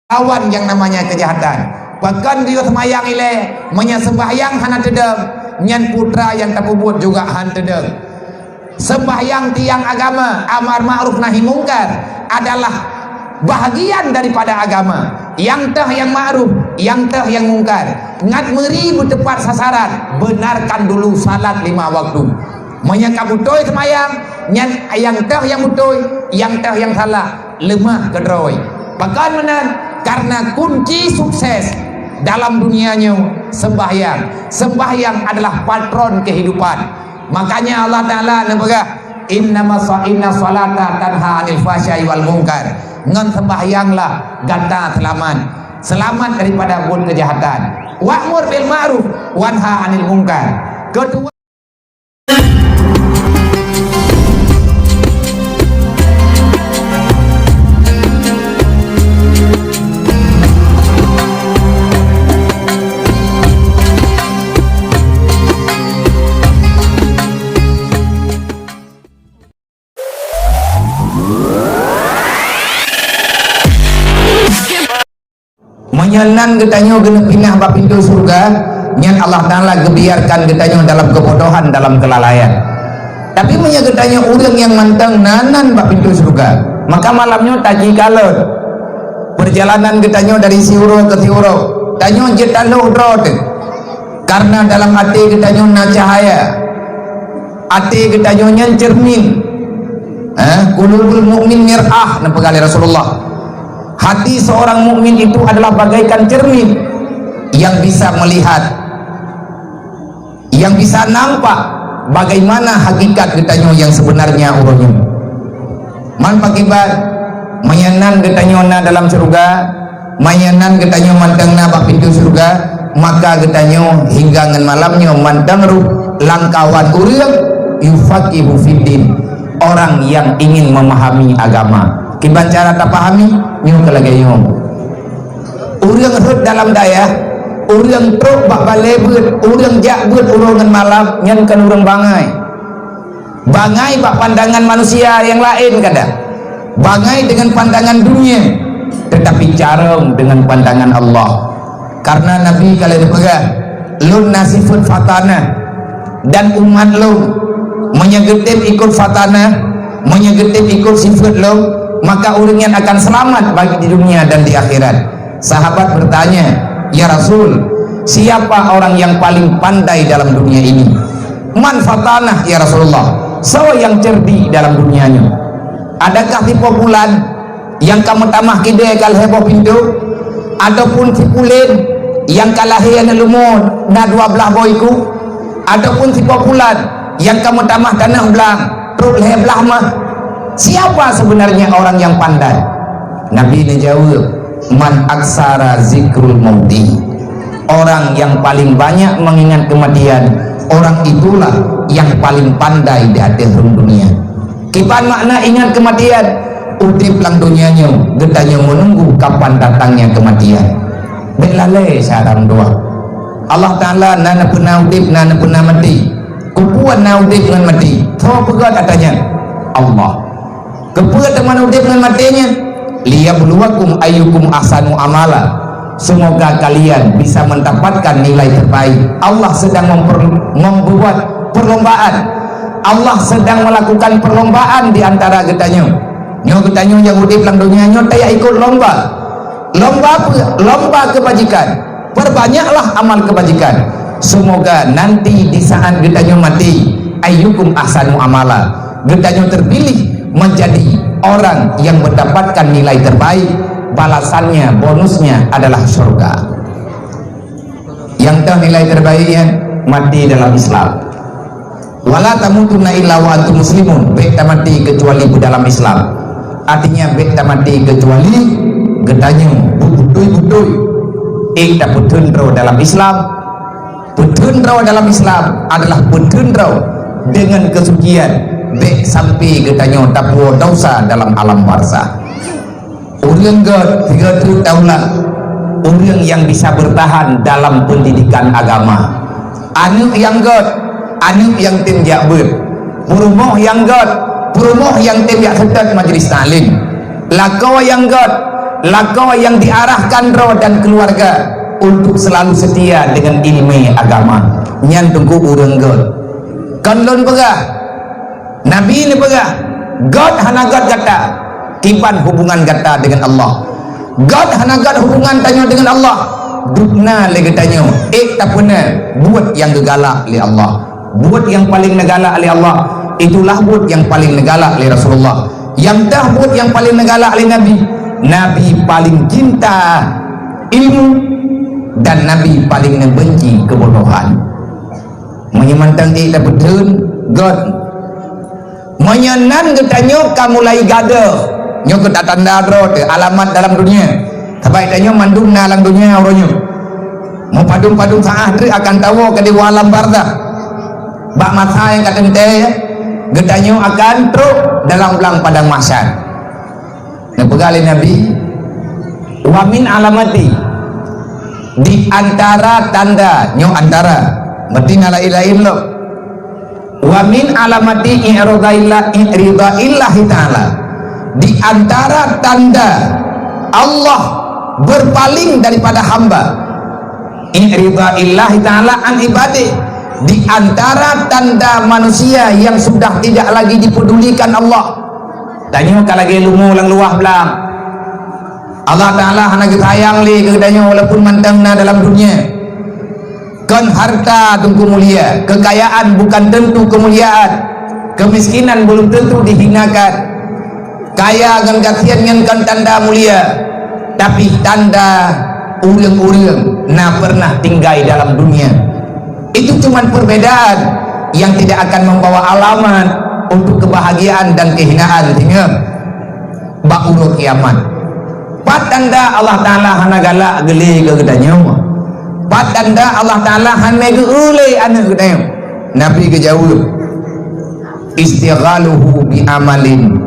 lawan yang namanya kejahatan. Bahkan dia semayang ile menyesembahyang hana tedeng, nyan putra yang tak buat juga han tedeng. Sembahyang tiang agama, amar ma'ruf nahi mungkar adalah bahagian daripada agama. Yang teh yang ma'ruf, yang teh yang mungkar. Ngat meri tepat sasaran, benarkan dulu salat 5 waktu. Menyangka butoy semayang, nyan yang teh yang butoy, yang teh yang salah, lemah kedroy. Bahkan benar, karena kunci sukses dalam dunianya sembahyang. Sembahyang adalah patron kehidupan. Makanya Allah Ta'ala nembagah inna salata tanha anil fahsya'i wal munkar. Ngan sembahyanglah gata selamat daripada buat kejahatan. Wa'mur bil ma'ruf wanha anil munkar. Kedua, menyalan getanyo kena pindah bab pintu surga, nyan Allah Ta'ala gebiarkan getanyo dalam kebodohan, dalam kelalaian. Tapi punya getanyo orang yang mantang nanan bab pintu surga, maka malamnya taji kalon perjalanan getanyo dari siuro ke siuro, tanyo jetalo drot, karena dalam hati getanyo na cahaya, hati getanyo nyan cermin. Qulubul mu'min mir'ah, nampak kali Rasulullah. Hati seorang mukmin itu adalah bagaikan cermin yang bisa melihat, yang bisa nampak bagaimana hakikat getanyo yang sebenarnya urunnya. Man pakibat mayanan getanyo na dalam surga, mayanan getanyo mantang na bak pintu surga, maka getanyo hingga ngan malamnya mantang ruh langkawan urang yufaqihu fiddin, orang yang ingin memahami agama. Kiban cara tak pahami nyu kelagayo urang hud dalam daya, urang truk bak balebut, urang jakbut urungan malam nyan kan urang bangai bak pandangan manusia yang lain kadang bangai dengan pandangan dunia, tetapi jarang dengan pandangan Allah. Karena Nabi kalian pegah lun nasifut fatana, dan umat lu menyegetip ikut fatana, menyegetip ikut sifat lu, maka orangnya akan selamat bagi di dunia dan di akhirat. Sahabat bertanya, ya Rasul, siapa orang yang paling pandai dalam dunia ini? Man fatanah ya Rasulullah, so yang cerdik dalam dunianya. Adakah tipe bulan yang kamu tamah kide kal heboh pintu, ataupun tipulen yang kalahian lumur na 12 boyku, ataupun tipe bulan yang kamu tamah tanah belang truk heblah mah? Siapa sebenarnya orang yang pandai? Nabi menjawab, man aksara zikrul mauti, orang yang paling banyak mengingat kematian, orang itulah yang paling pandai di akhir dunia. Kipan makna ingat kematian, udip lang dunianya, getanya menunggu kapan datangnya kematian. Belalai sarang doa. Allah Ta'ala nana pernah udip, nana pernah mati. Kupuan na udip dengan mati. Tho pegat katanya Allah. Kepuat teman udip dengan matinya, liyabluwakum ayyukum ahsanu amala, semoga kalian bisa mendapatkan nilai terbaik. Allah sedang membuat perlombaan, Allah sedang melakukan perlombaan di antara getanyo yang udip lang dunia nyo taya ikut lomba kebajikan. Perbanyaklah amal kebajikan, semoga nanti di saat getanyo mati ayyukum ahsanu amala, getanyo terpilih menjadi orang yang mendapatkan nilai terbaik. Balasannya, bonusnya adalah surga. Yang tahu nilai terbaiknya mati dalam Islam. Wala tamutunna illa wa antum muslimun, baik mati kecuali dalam Islam. Artinya baik mati kecuali getanyo budui ikta putundro dalam Islam. Putundro dalam Islam adalah putundro dengan kesucian, baik sampai getanyo tapu dosa dalam alam barzah. Orang God 30 tahun orang yang bisa bertahan dalam pendidikan agama. Anu yang God, anu yang tim jakbut, purumoh yang God, purumoh yang tim jak setat majlis taklim. Lako yang God, lako yang diarahkan roh dan keluarga untuk selalu setia dengan ilmu agama. Nyan tunggu urang god kan lon pegah nabi ni pegah god hana god kata tiban hubungan kata dengan Allah. God hana god hubungan tanya dengan Allah. Dukna lagi tanya tapuna buat yang gegalak oleh Allah, buat yang paling negala oleh Allah. Itulah buat yang paling negala oleh Rasulullah, yang dah buat yang paling negala oleh Nabi. Nabi paling cinta ilmu dan Nabi paling membenci kebodohan. Menyemantang dia betul God menyenan ketanya kamu mulai gada nyo kita tanda bro alamat dalam dunia tabai tanya mandung dalam dunia orangnya mau padung-padung saah akan tahu ke di alam barzah bak masa yang kata ente gedanyo akan truk dalam belang padang mahsyar. Nah pegali Nabi wa min alamati di antara tanda nyo antara berarti la ilaha illallah wa min alamati i'ridaillahi ta'ala di antara tanda Allah berpaling daripada hamba i'ridaillahi ta'ala an ibadih di antara tanda manusia yang sudah tidak lagi dipedulikan Allah. Tanya kalau lagi lungu lang luah belang Allah Ta'ala hana sayang li kedanyo walaupun mantangna dalam dunia kan harta tunggu mulia, kekayaan bukan tentu kemuliaan, kemiskinan belum tentu dihinakan, kaya dengan kasihan dengan tanda mulia, tapi tanda urang-urang na pernah tinggal dalam dunia. Itu cuma perbedaan yang tidak akan membawa alamat untuk kebahagiaan dan kehinaan. Tinggal bakul kiamat. Pat tanda Allah Ta'ala hana galak geli ke gedanya. Pat tanda Allah Ta'ala hana geulai anak gedanya. Nabi kejauh istighaluhu bi amalin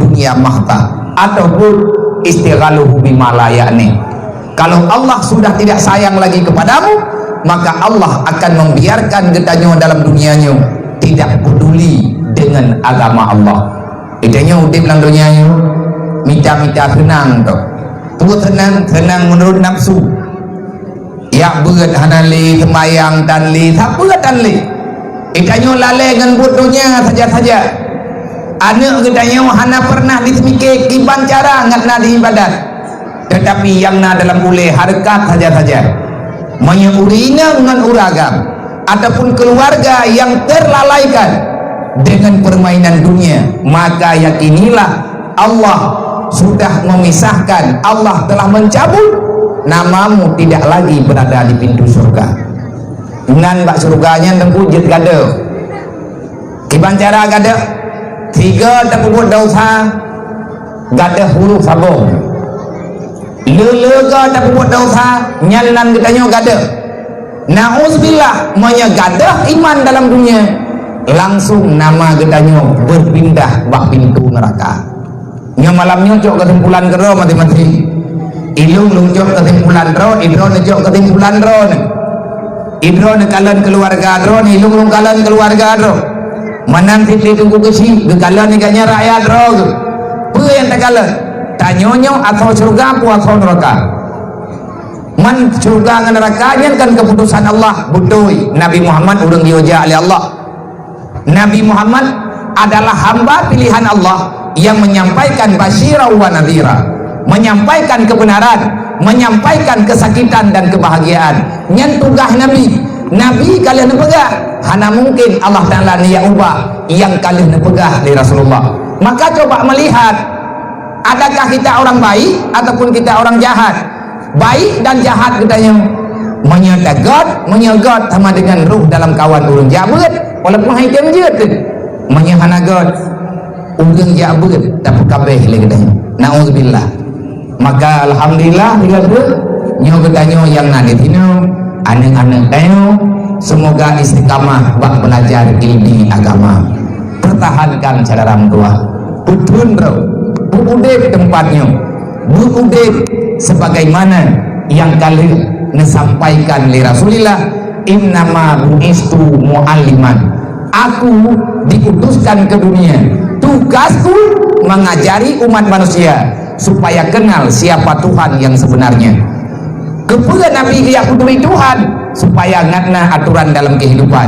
dunia mahta ataupun istighaluhu bi malayani. Kalau Allah sudah tidak sayang lagi kepadamu, maka Allah akan membiarkan gedanya dalam dunianya tidak peduli dengan agama Allah. Idenya udip dalam dunianya mita-mita senang tu. Tuh senang menurut nafsu. Ya berat hanali sembayang tanli, tak berat tanli. Idenya lalai dengan bodohnya saja-saja. Anak gedanya hana pernah disemikir kiban cara ngatna di ibadat. Tetapi yang na dalam ule harkat saja-saja menyurina dengan uragam ataupun keluarga yang terlalaikan dengan permainan dunia, maka yakinilah Allah sudah memisahkan, Allah telah mencabut namamu tidak lagi berada di pintu surga. Nan bak surganya tengkujit gada kiban cara gada tiga tak buat dosa gada huruf sabung lelega tak buat dosa nyalan katanya gada na'udzubillah menyegadah iman dalam dunia langsung nama katanya berpindah bak pintu neraka. Nya malam nyocok kesimpulan kero mati-mati ilung lunjok kesimpulan ro idro nyocok kesimpulan ro idro nekalan keluarga ro ilung lungkalan keluarga ro manan titli tunggu kesi gekalan nikahnya rakyat ro pe yang tekalan tanyonyo atau surga atau neraka. Man surga dengan nerakanya kan keputusan Allah budoi. Nabi Muhammad urang dioja oleh Allah. Nabi Muhammad adalah hamba pilihan Allah yang menyampaikan basyira wa nadhira, menyampaikan kebenaran, menyampaikan kesakitan dan kebahagiaan. Nyan tugas Nabi. Nabi kalian nepegah hana mungkin Allah Ta'ala niya ubah yang kalian nepegah dari Rasulullah. Maka coba melihat, adakah kita orang baik ataupun kita orang jahat? Baik dan jahat katanya menyegat sama dengan ruh dalam kawan urang jabat walaupun haikam je tu menyehanagat urang jabat tapi kabeh le katanya naudzubillah. Maka alhamdulillah bila tu nyo katanya yang nadi tino anak-anak tayo semoga istiqamah bak belajar ilmu agama, pertahankan cara orang tua putun bro buudek tempatnya buudek sebagaimana yang kalian disampaikan oleh Rasulullah, innama bu'istu mu'alliman, aku diutuskan ke dunia, tugasku mengajari umat manusia supaya kenal siapa Tuhan yang sebenarnya. Kepada Nabi dia peduli Tuhan supaya ngatna aturan dalam kehidupan.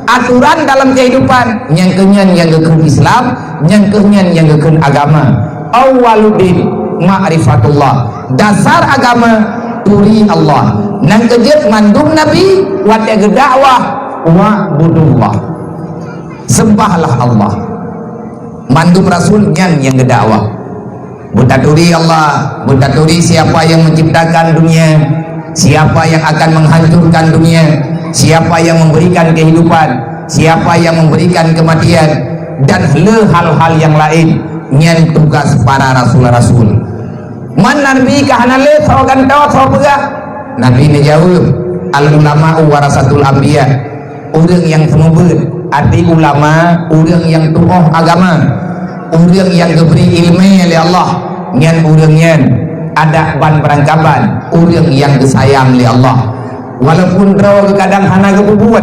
Aturan dalam kehidupan yang kenyan yang gekun Islam, yang kenyan yang gekun agama. Awwaluddin ma'rifatullah. Dasar agama turi Allah. Nang kejut mandum Nabi wa dakwah wa budullah. Sembahlah Allah. Mandum Rasul yang gedakwah. Butaturi Allah, butaturi siapa yang menciptakan dunia, siapa yang akan menghancurkan dunia, siapa yang memberikan kehidupan, siapa yang memberikan kematian, dan hal-hal yang lain. Nyan tugas para rasul-rasul. Man nabi kahanale sawagan tawa sawaga. Nabi ni jawab, al ulama warasatul anbiya. Orang yang semubut, arti ulama, orang yang tokoh agama, orang yang diberi ilmu oleh Allah. Nyan orang yang ada ban perangkapan, orang yang disayang oleh Allah. Walaupun rawa kadang hana kebubuat,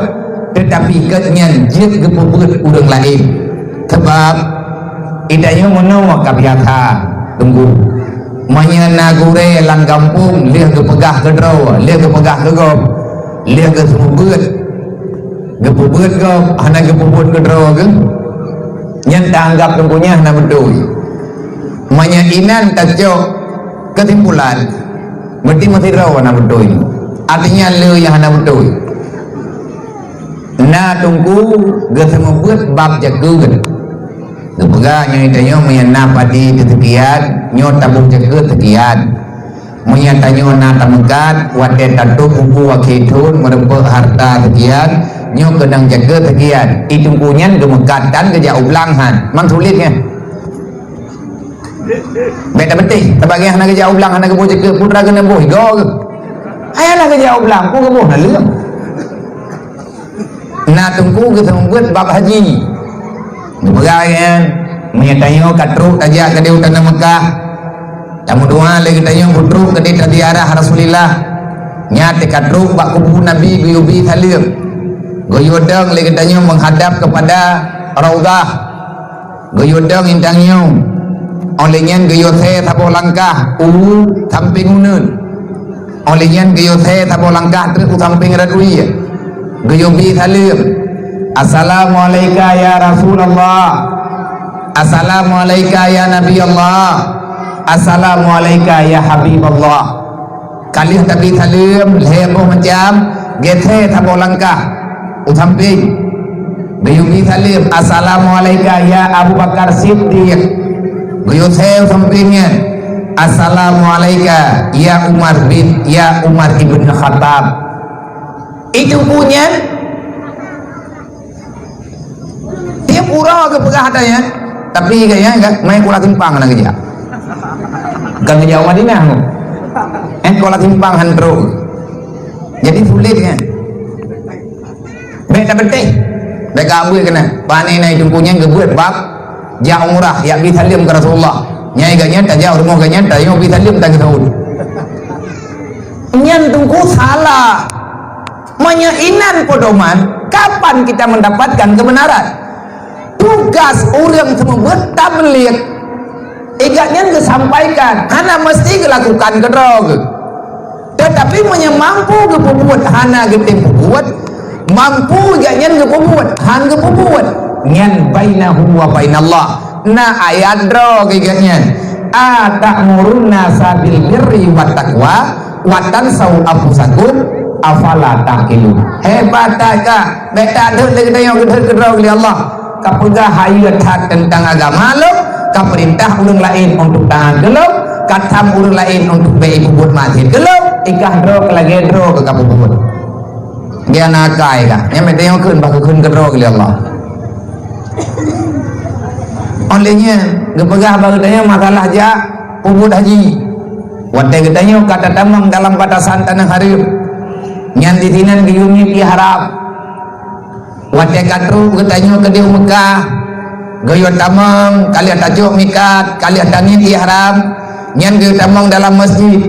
tetapi kenyan jid kebubuat orang lain. Sebab idanya menawa kabiata tunggu. Manya nagure lang kampung, lihat kepegah ke rawa, lihat kepegah ke gop, lihat ke semubut. Kebubuat gop, hana kebubuat ke rawa ke. Nyan tanggap tunggunya hana betul. Manya inan tajok kesimpulan berarti masih rawa na betul ini. Artinya le yang hana betul. Na tunggu gesemu buat bab jaga. Kepegah yang itanya menya padi ketekian, nyo tabung jaga tekian. Menya tanyo na tamekat, wate tatu buku wakitun merempek harta tekian, nyo kedang jaga tekian. Itungkunya gemekatan kerja ublangan. Mang sulitnya. Beta betih sebagai anak kerja ulang anak kebo jaga putra kena boh go ke ayah kerja ulang ku kebo na leum na tunggu ke sembuat bab haji begayan menyatanyo katruk aja ke dia utana Mekah tamu doa lagi tanyo putruk ke dia di arah Rasulillah nyate katruk bak kubu Nabi guyubi salim goyodang lagi tanyo menghadap kepada Raudhah goyodang intangnya olehnya gayothe tabo langkah samping unun olehnya gayothe tabo langkah terus samping radui gayobi salim assalamualaikum ya Rasulullah, assalamualaikum ya Nabi Allah, assalamualaikum ya Habib Allah. Kali tapi salim leboh macam gethe tabo langkah samping gayobi salim assalamualaikum ya Abu Bakar Siddiq. Beliau sampingnya assalamualaikum ya Umar ibn Khattab. Itu punya dia pura ke pegah adanya, tapi kayaknya enggak main kuala timpang lagi dia. Kan jauh Madinah. Kuala timpang hantro. Jadi sulit kan. Beta betih. Beka abu kena. Pane na itu punya ngebuat bab ja umrah ya bi salim ke Rasulullah nyai ganya ta ja urmo ganya ta yo bi salim ta gitu nyan tungku salah manya inan podoman kapan kita mendapatkan kebenaran. Tugas orang semua tabligh iganya disampaikan hana mesti dilakukan kedrog tetapi manya mampu gebubuat hana gete bubuat mampu iganya gebubuat han gebubuat nyan bainahu wa bainallah na ayat dro kayaknya atamuruna sabil birri wat taqwa wa tansau anfusakum afala taqilun. Hebat ka beta ada lagi yang gedhe-gedhe oleh Allah kapega hayat tentang agama lo kaperintah urang lain untuk tahan gelo katam urang lain untuk bae bubut mati gelo ikah dro lagi dro ke kapubut dia nakai ka nya mete yang keun bak keun gedro oleh Allah. Olehnya gepegah bagutanya masalah ja ubud haji wadai gedanya kata tamang dalam batasan tanah harim nyan ditinan giyuni diharap wadai katru gedanya ke di Mekah gayo tamang kalian tajuk mikat kalian tangin ihram nyan gayo tamang dalam masjid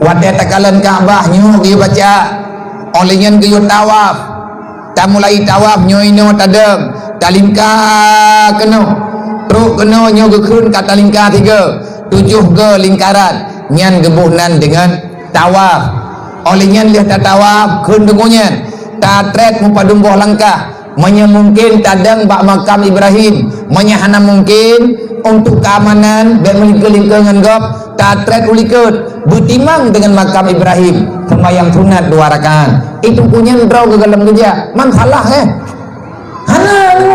wadai takalan Ka'bah nyu gayo baca olehnya gayo tawaf tamulai tawaf nyu ino tadeng talimka keno truk kena nyo gekun kata lingkar 3 7 ke lingkaran nyan gebuhnan dengan tawaf oleh nyan lihat tak tawaf kun dengunyan tak tret mupadumbuh langkah mungkin tadang bak makam Ibrahim menyahana mungkin untuk keamanan dan melingkar-lingkar dengan gop tak tret ulikut butimang dengan makam Ibrahim sembahyang sunat 2 rakaat itu punya draw ke dalam kerja man salah hana lu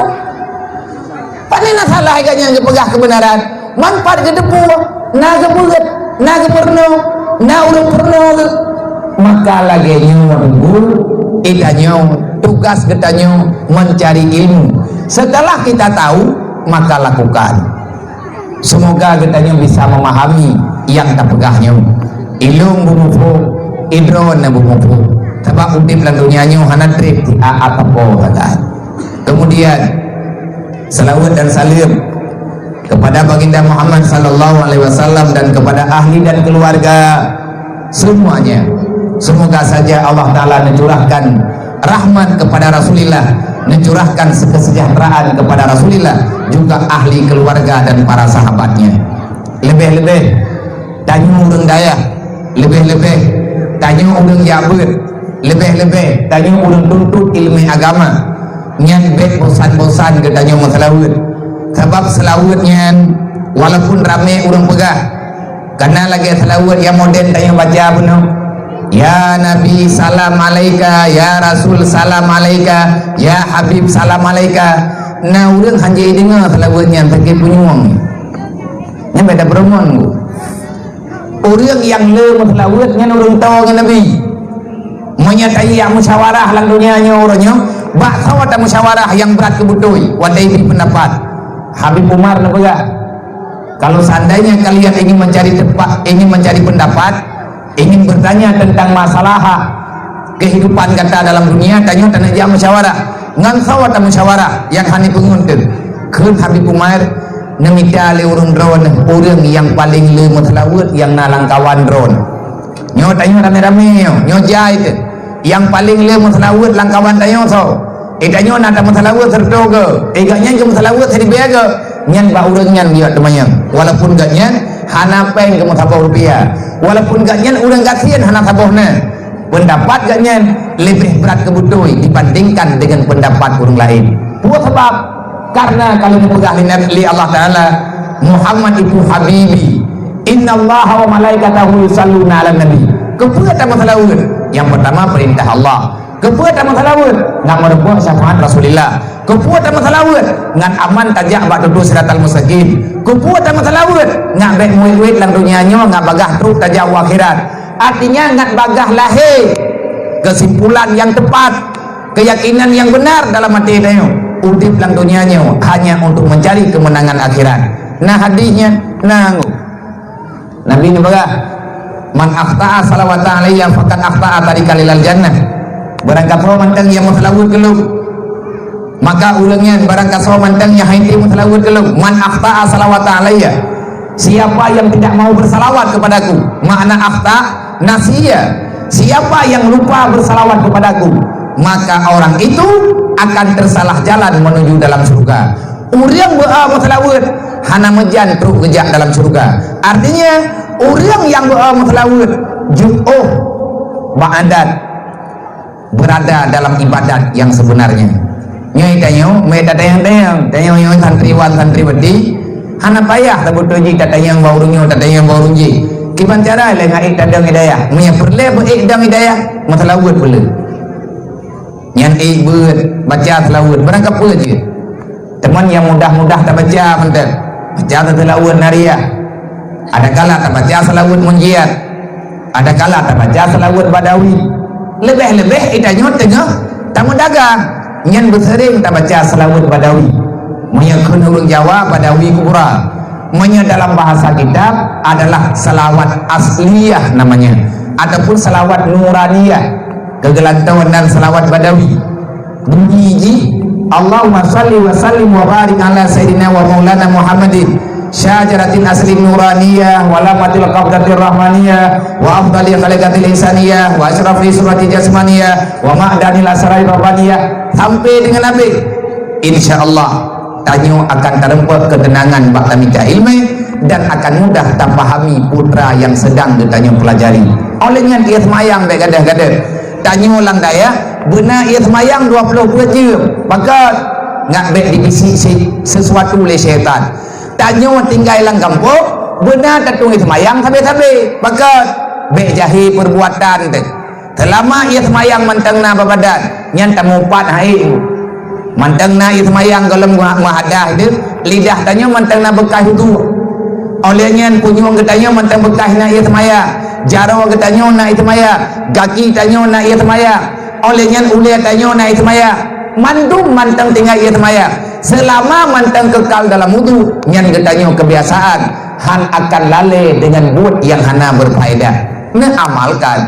panena salah agaknya pegah kebenaran manfaat ke depu naga bulat naga perno na urang perno maka lagi nyu itanyo tugas ketanyo mencari ilmu setelah kita tahu maka lakukan semoga ketanyo bisa memahami yang tak pegahnya ilung bumufu idron na bumufu sebab udip lan dunianya hana trip di apa-apa kataan kemudian salawat dan salim kepada baginda Muhammad sallallahu alaihi wasallam dan kepada ahli dan keluarga semuanya. Semoga saja Allah Ta'ala mencurahkan rahmat kepada Rasulullah, mencurahkan kesejahteraan kepada Rasulullah, juga ahli keluarga dan para sahabatnya. Lebih-lebih tanya orang daya, lebih-lebih tanya orang Jabir, lebih-lebih tanya orang tuntut ilmu agama. Nyan bek bosan-bosan ke tanya selawat, sebab selawatnya walaupun ramai orang pegah, karena lagi selawat yang moden tanya baca benar. Ya Nabi salam alaika, ya Rasul salam alaika, ya Habib salam alaika. Nah orang hanya dengar selawatnya pakai penyuang. Ini beda beromon. Orang yang lemah selawatnya orang tahu dengan Nabi. Menyertai yang musyawarah lang dunianya orangnya. Bak sawat musyawarah yang berat kebutui. Wadai pendapat. Habib Umar nampakah. Kalau seandainya kalian ingin mencari tempat, ingin mencari pendapat, ingin bertanya tentang masalah kehidupan kata dalam dunia, tanya tanah jam musyawarah ngan sawat musyawarah yang hani penguntur kun Habib Umar nemita le urung drone orang yang paling lemah selawat yang nalang kawan drone nyo tanya rame-rame nyo jahit yang paling lemah selawat lang kawan tanya so tanya nada selawat serta ke egaknya jam selawat sedi bega nyan ba urang nyan dia temannya walaupun gak nyan hana peng ke musabah rupiah walaupun gak nyan urang kasihan hana sabahna pendapat gak nyan lebih berat kebutui dibandingkan dengan pendapat orang lain buat sebab karena kalau dipegang li Allah Ta'ala Muhammad itu Habibi inna Allah wa malaikatahu yusalluna ala nabi kepuatan masalahun yang pertama perintah Allah kepuatan masalahun nak merebut syafaat Rasulullah kepuatan masalahun ngan aman tajak bak duduk siratal mustaqim kepuatan masalahun ngak bek muid-muid lang dunianya ngak bagah truk tajak akhirat artinya ngak bagah lahir kesimpulan yang tepat keyakinan yang benar dalam hati dia udip lang dunianya hanya untuk mencari kemenangan akhirat nah hadisnya nah Nabi ini bagah man akhta'a salawata alaiya faqad akhta'a tarikal ilal jannah barang kapro mantang yang muslawut keluk maka ulangnya barang kasau mantangnya haiti muslawut keluk man akhta'a salawata alaiya siapa yang tidak mau bersalawat kepadaku makna akhta nasiya siapa yang lupa bersalawat kepadaku maka orang itu akan tersalah jalan menuju dalam surga urang be'a muslawut hana mejan truk gejak dalam surga artinya orang yang be'a muslawut jum'uh ba'adat berada dalam ibadat yang sebenarnya nyoi tanyo meta tayang nyoi santriwan santriwati hana payah tabut toji tatayang baurunyo tatayang baurunji kiban cara le ngai tadang hidayah nya perle be dang hidayah masalawut pula nyan beut baca selawut barang apa je teman yang mudah-mudah tak baca mentet baca selawut nariyah ada kala tak baca selawut munjiat ada kala tak baca selawut badawi lebih-lebih itanya tengah tamu dagang nyan bersering tak baca selawat badawi menyakun orang Jawa badawi kubra menya dalam bahasa kitab adalah selawat asliyah namanya ataupun selawat nuraniyah kegelantauan dan selawat badawi bunyi Allahumma salli wa sallim wa barik ala sayyidina wa maulana Muhammadin syajaratin asli nuraniyah wa lamatil qabdatir rahmaniyah wa afdali khalikatil insaniyah wa asyrafi surati jasmaniyah wa ma'danil asrai rabbaniyah sampai dengan Nabi insyaallah tanyo akan terempat ketenangan bak tamika ilmu dan akan mudah terpahami putra yang sedang ditanyo pelajari. Olehnya ia semayang baik gadah-gadah tanyo lang daya benar ia semayang 20 jam maka ngak baik dibisi sesuatu oleh syaitan. Tanyo tinggal lang kampung benar tatung ia semayang sampai-sampai maka baik jahi perbuatan tu selama ia semayang mantengna babadan nyan tamupat hai mantengna ia semayang kalau mahadah itu lidah tanyo mantengna bekas itu olehnya punyung ketanyo manteng bekasna ia semayang jaro ketanyo na ia semayang kaki tanyo na ia semayang olehnya uliat tanyo na ia semayang mandum manteng tinggal ia semayang selama manteng kekal dalam wudu nyan ketanyo kebiasaan han akan lalai dengan buat yang hana berfaedah na amalkan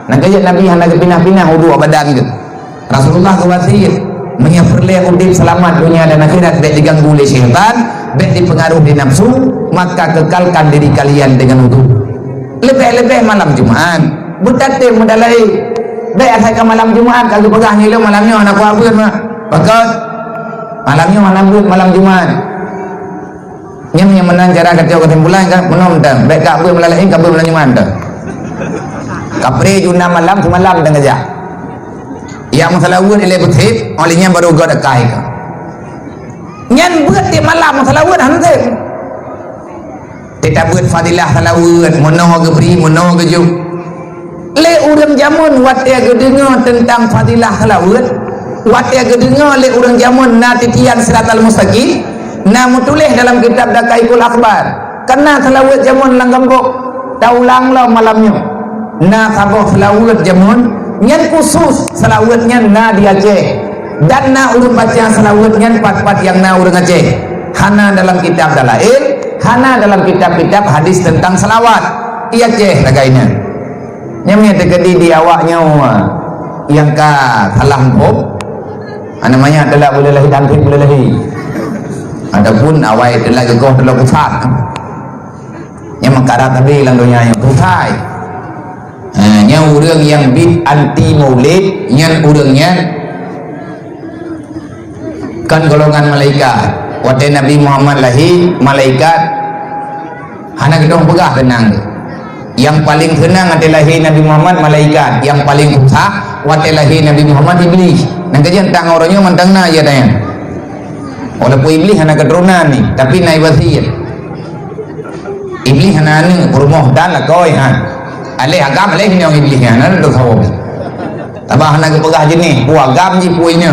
nah gaya Nabi hana pinah-pinah wudu badan ke Rasulullah kewasir menyafirleh udip selamat dunia dan akhirat baik diganggu oleh syaitan baik dipengaruhi di nafsu maka kekalkan diri kalian dengan wudu lebih-lebih malam Jumat bertatih mudalai baik asalkan malam Jumat kalau pegah ngilu malamnya anak kuabun mah bakat malamnya malam Jumat yang menang cara kacau kesimpulan kan menom dah baik kabur melalui kabur malam Jumat dah kapre juna malam semalam dah ngajak yang masalah wud ilai betul olehnya baru god akai ka nyan buat di malam masalah wud hantu tidak buat fadilah salah wud mono ke beri mono ke jum le urang jamun wat dia gedengar tentang fadilah salah wud wat dia gedengar le urang jamun na titian siratal mustaqim na mutulih dalam kitab Dakaikul Akhbar karena salah wud jamun langgam kok taulang lo malamnya na saboh salah wud jamun nyan khusus selawatnya na di Aceh dan na urun baca selawatnya part-part yang na urun Aceh hana dalam kitab dalail hana dalam kitab-kitab hadis tentang selawat iya Aceh lagainya nyamnya terjadi di awaknya yang ka salah pop namanya adalah boleh lahi dan boleh lahi adapun awai adalah gegoh adalah pusat yang mengkarat tadi lang dunia yang pusat nya urang yang bid anti maulid nyan urangnya kan golongan malaikat waktu Nabi Muhammad lahir malaikat hana gedong pegah tenang yang paling senang adalah lahir Nabi Muhammad malaikat yang paling susah waktu lahir Nabi Muhammad iblis nang kajian tang orangnya mantangna ya tanya walaupun iblis hana keturunan ni tapi naik wasiat iblis hana ni bermoh dan lah koi alih agam alih ni orang iblis ni ada tahu tabah nak pegah jenis pu agam je puinya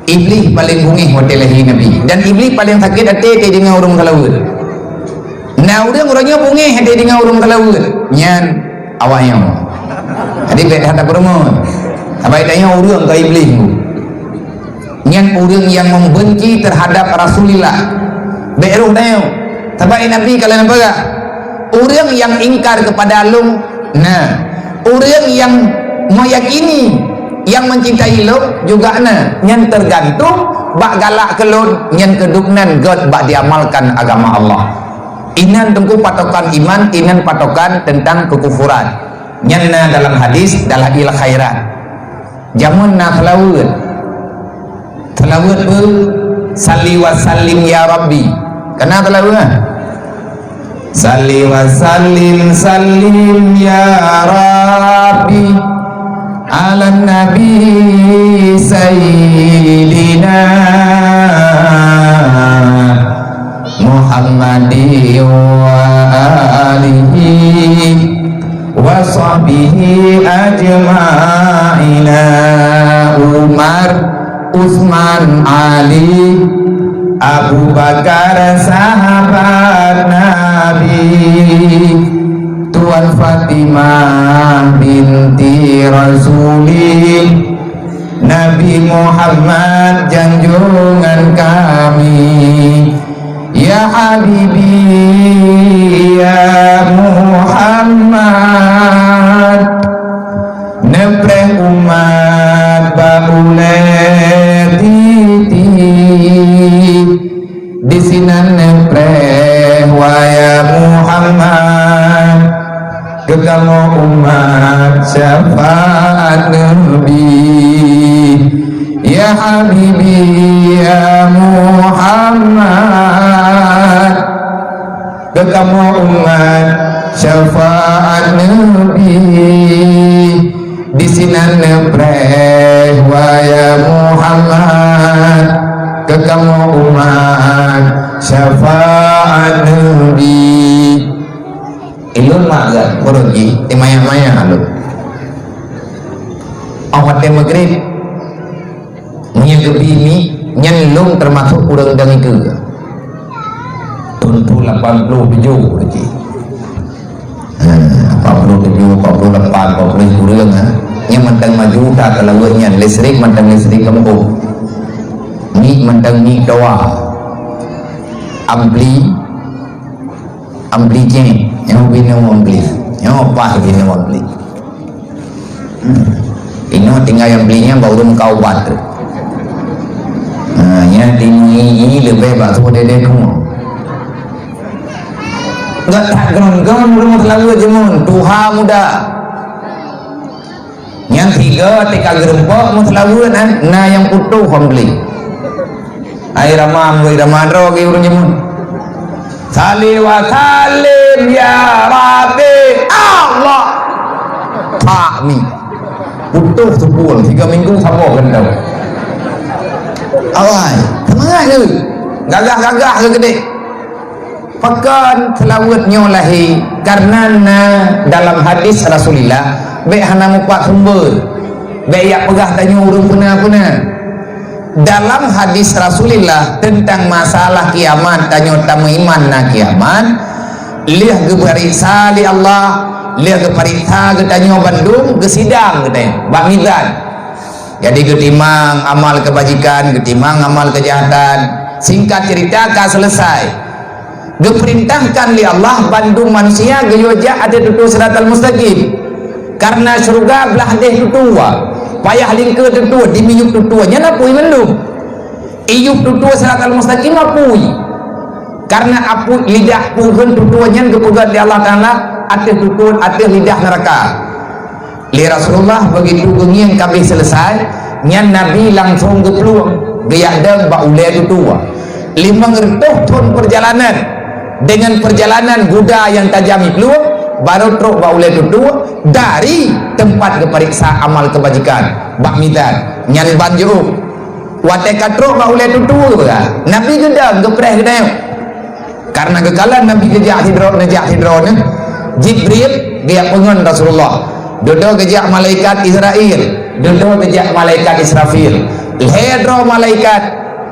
iblis paling bungih hotel lahi Nabi dan iblis paling sakit hati dengan urung salawat nah orangnya bungih hati dengan urung salawat nyan awaknya jadi baik hata berumur abai tanya urang ke iblis nyan urang yang membenci terhadap Rasulullah baik ruh tanya tabai Nabi kalau nampak orang yang ingkar kepada alung nah orang yang meyakini yang mencintai lo juga nah yang tergantung bak galak kelon yang keduknan god bak diamalkan agama Allah inan tengku patokan iman inan patokan tentang kekufuran yang nah dalam hadis dalam il khairat jamun nah selawat ber salli wa sallim ya Rabbi kena selawat salli wa sallim sallim ya Rabbi ala nabi sayyidina Muhammadi wa alihi wa sahbihi ajma'ina Umar Utsman Ali Abu Bakar sahabat Nabi Tuan Fatimah binti Rasulih Nabi Muhammad junjungan kami ya Habibi ya Muhammad nepreh umat bauleti di sinan nepreh waya Muhammad kekamu umat syafaat Nabi ya habibi ya Muhammad kekamu umat syafaat Nabi di sinan nepreh wa ya Muhammad kekamu umat syafaat Nabi ilun mak gak pergi temaya-maya lu awat maghrib menyegebi ini nyenlung termasuk urang dan itu tentu 87 lagi 47, 48, 40 urang yang mentang maju tak kelawanya listrik mentang listrik kampung ni mentang ni doa ampli je yang bina ampli yang apa bina ampli ini tinggal yang belinya baru kau buat yang ini lebih bakso dede kamu enggak tak gerong-gerong belum selalu aja mun Tuhan muda yang 3 tika gerempok mun selalu nah yang putuh beli air ramam ro ke urang mun salli wa salim ya rabbi Allah takmi putuh sepul 3 minggu sama gendau awai semangat ke gagah-gagah ke gede pakan selawatnya lahi karena dalam hadis Rasulullah baik hana mupak sumber baik yak pegah tanya urung puna-puna dalam hadis Rasulullah tentang masalah kiamat tanya tamu iman na kiamat liah gebarisa li Allah liah geparita getanya Bandung gesidang getanya bak mizan jadi getimang amal kebajikan getimang amal kejahatan singkat cerita ka selesai geperintahkan li Allah Bandung manusia geyoja ada tutu siratal mustaqim karena surga belah deh tutua payah lingke tutua dimiyuk tutuanya napui mendung iyuk tutua siratal mustaqim apui karena apu lidah puhun tutuanya gepegat li Allah Ta'ala atih tutun atih lidah neraka li Rasulullah begitu gengiang kabeh selesai nyan Nabi langsung gepeluang geyadang baulai tutua 500 tahun perjalanan dengan perjalanan kuda yang tajam itu baru truk baulai tutua dari tempat keperiksa amal kebajikan bak midan nyan banju wateka truk baulai tutua Nabi gedang gepreh gedang karena kekalan Nabi gejak hidron Jibril dia pengen Rasulullah duduk gejak malaikat Israel duduk gejak malaikat Israfil hedro malaikat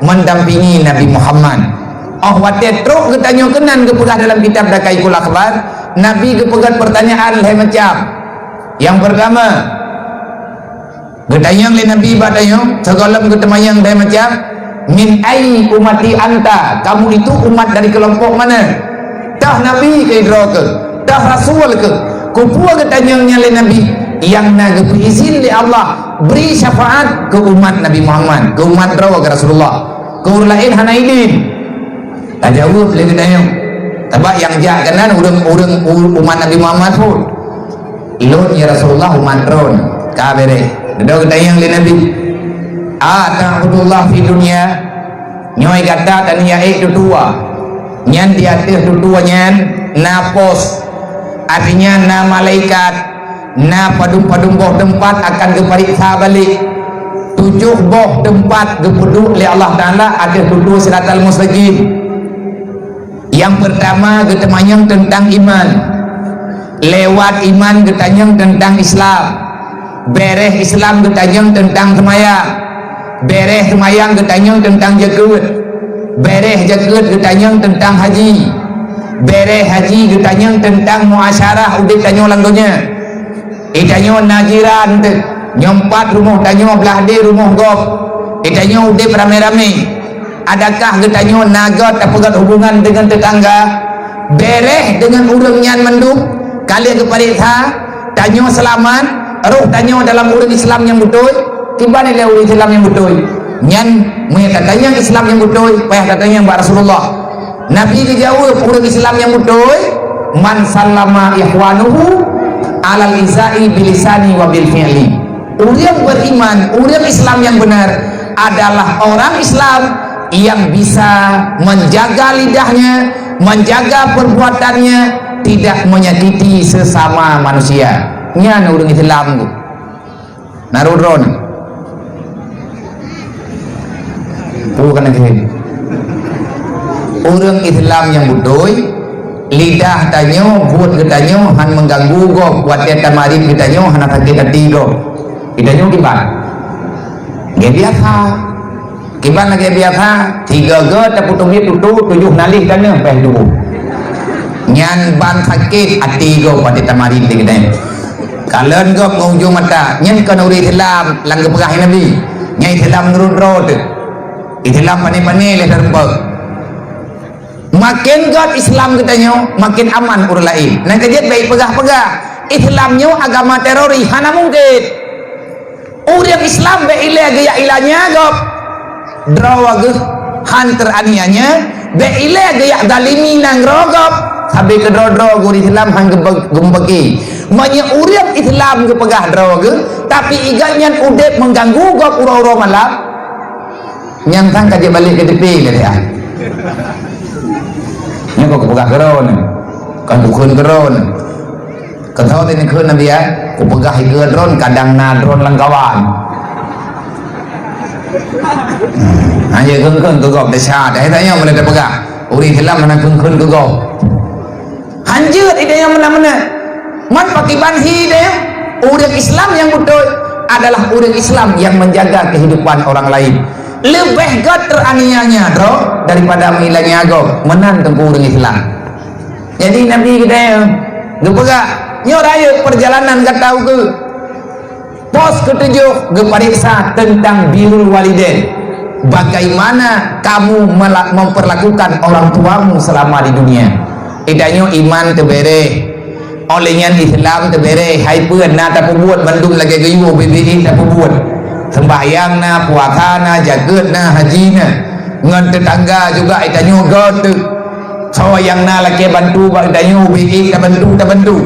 mendampingi Nabi Muhammad wate truk ketanya kenan kepegah dalam kitab Dakaikul Akhbar Nabi kepegat pertanyaan macam yang pertama ketanya oleh Nabi badanya segalam ketemayang macam min ai umati anta kamu itu umat dari kelompok mana dah Nabi ke ke dah Rasul ke kupua ketanyangnya oleh Nabi yang naga izin di Allah beri syafaat ke umat Nabi Muhammad ke umat rawa ke Rasulullah ke lain hanaidin tak jawab lagi ketanyang tabak yang jak kanan urang umat Nabi Muhammad pun ilun ya Rasulullah umat rawa kabere dah ketanyang oleh Nabi ta'budullah fi dunia nyoy kata dan ya tutua nyan di atas tutua nyan na pos artinya na malaikat na padung-padung boh tempat akan kepariksa balik 7 boh tempat gepuduk oleh Allah Ta'ala ada tutua siratal mustaqim yang pertama getemanyang tentang iman lewat iman getanyang tentang Islam bereh Islam getanyang tentang semayang bereh semayang getanyang tentang jagut bereh jagut getanyang tentang haji bereh haji getanyang tentang muasyarah udah tanya ulang dunia itanya najiran nyompat rumah tanya belah de rumah gop itanya udah rame-rame adakah getanya naga tapegat hubungan dengan tetangga bereh dengan urang nyan menduk kalian kepariksa tanya selamat roh tanya dalam urang Islam yang betul tiba nilai urang Islam yang betul nyan katanya Islam yang betul payah katanya Mbak Rasulullah Nabi dijawab urang Islam yang betul man sallama ihwanuhu alal isai bilisani wa bil fi'li urang beriman urang Islam yang benar adalah orang Islam yang bisa menjaga lidahnya, menjaga perbuatannya, tidak menyakiti sesama manusia. Nya urang Islam tu narudron bukan lagi orang Islam yang betul lidah tanyo buat ketanyo han mengganggu go buat dia tamarin ketanyo han sakit hati go ketanyo kiban dia biasa kiban lagi biasa 3 go tapi tutu 7 nalih tanyo peh dulu nyan ban sakit hati go buat dia tamarin ketanyo kalian go pengunjung mata nyan kan uri Islam lang pegah Nabi nyai Islam nurun road Islam pane-pane le terpek makin god Islam katanya makin aman urang lain nang kajet baik pegah-pegah Islamnya agama terori hana mungkin urang Islam be ile gaya ilanya gop drawa ge hanter anianya be ile gaya dalimi nang rogop sabe ke dro guri Islam hang gembeki manya urang Islam ge pegah drawa ge tapi iganyan udep mengganggu gop ura-ura malam nyang tang kajet balik ke tepi dia nya kok pegah keron kan bukan keron kau ini keron nabi ya ku pegah keron kadang nadron langkawan hanya keun ke gop desa dah tanya mana dah pegah uri Islam mana keun ke gop hanjut idenya mana-mana man pakai banhi dia urang Islam yang betul adalah urang Islam yang menjaga kehidupan orang lain lebih god teraniaya bro daripada menghilangnya agama menan tengku urang Islam. Jadi Nabi kita gepega nyo raya perjalanan gak tahu ke pos ketujuh gepariksa tentang birrul walidain, bagaimana kamu memperlakukan orang tuamu selama di dunia. Idanyo iman tebere olehnya Islam tebere hai peuan na ta buat bandung lagi gayu BBI ta buat sembahyang na puasa na jagat na haji na ngan tetangga juga itanyo got so yang na lagi bantu itanyo BI ta bantu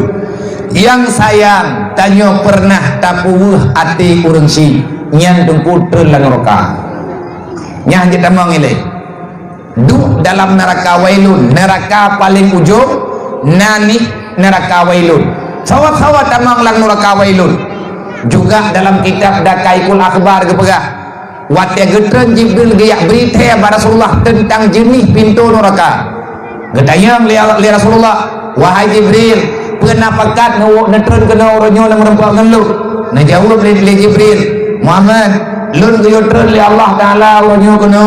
yang sayang tanyo pernah tapuh hati urang si nyan tungku telan roka nya kita mangile du dalam neraka wailun neraka paling ujung nani neraka wailun sawat-sawat tamang lang neraka wailun juga dalam kitab Dakaikul Akhbar gepegah watia getren Jibril gayak berita pada Rasulullah tentang jenis pintu neraka getayang li Rasulullah wahai Jibril pernah pakat netren kena oronyo lang merempuan ngeluk nah jawab li Jibril Muhammad lun goyo tren li Allah Ta'ala oronyo kena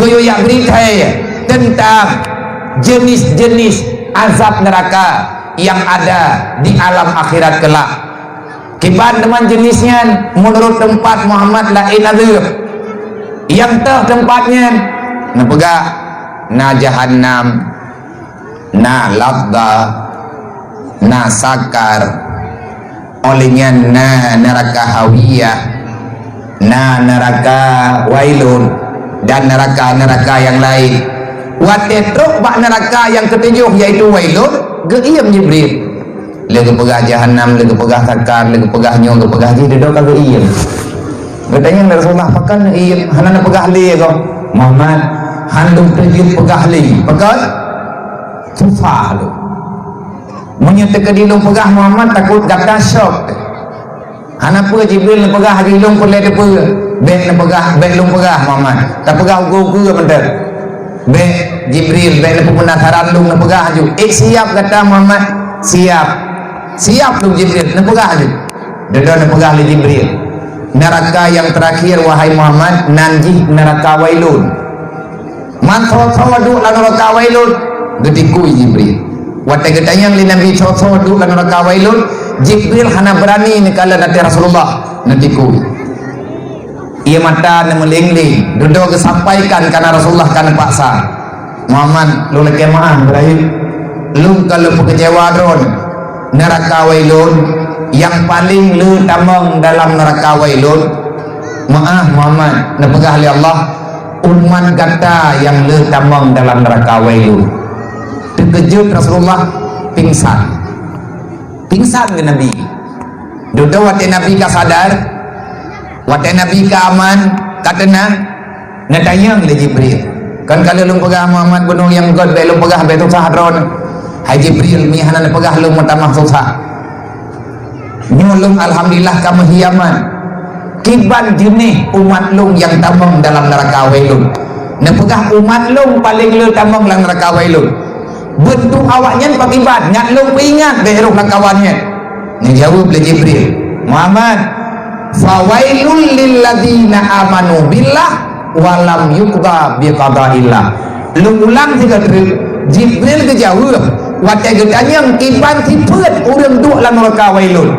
goyo yak berita tentang jenis-jenis azab neraka yang ada di alam akhirat kelak kiban teman jenisnya menurut tempat Muhammad lain azab yang tempatnya na pegah na jahannam na labda na sakar olehnya na neraka hawiyah na neraka wailun dan neraka-neraka yang lain watetruk bak neraka yang ketujuh yaitu wailun geiyam Jibril lagi pegah jahannam, lagi pegah sakar, lagi pegah nyong, lagi pegah jadi doa kagak iya. Katanya Rasulullah pakan iya, hana pegah li kau. Muhammad handung terjun pegah li, pegah susah lu. Menyutek ke dilung pegah Muhammad takut kata syok. Hana pegah Jibril pegah dilung pun lede pegah, bek pegah, bek lung pegah Muhammad. Tak pegah ugu bener. Bek Jibril, bek penasaran lung pegah aju. Siap kata Muhammad, siap lu Jibril nepegah aja dedo nepegah li Jibril neraka yang terakhir wahai Muhammad nanji neraka wailun man sawadu lan neraka wailun gedikui Jibril wate gedanyang li Nabi sawadu lan neraka wailun Jibril hana berani nikala nanti Rasulullah nedikui ia mata nemelingling dedo kesampaikan karena Rasulullah karena paksa Muhammad lu lagi maaf berakhir lu kalau kecewa dron neraka wailun yang paling lu tamang dalam neraka wailun maaf Muhammad nepegah li Allah umat kata yang lu tamang dalam neraka wailun terkejut Rasulullah pingsan ke Nabi duduk wate Nabi ka sadar wate Nabi ka aman katana natayang le Jibril kan kalau lum pegah Muhammad gunung yang god belum pegah betul sahadron hai Jibril mihana pegah lum matamah susah nyulung alhamdulillah kamu hiaman kiban jenih umat lung yang tamang dalam neraka wailun nepegah umat lung paling lu tamang dalam neraka wailun bentuk awaknya pakibat nyak lung ingat beruh kawannya ngejawab le Jibril Muhammad fawailul lilladzina amanu billah walam yuqda biqadaillah lu ulang tiga kali Jibril kejawab watai gedanyang kiban tipet urang duk dalam neraka wailun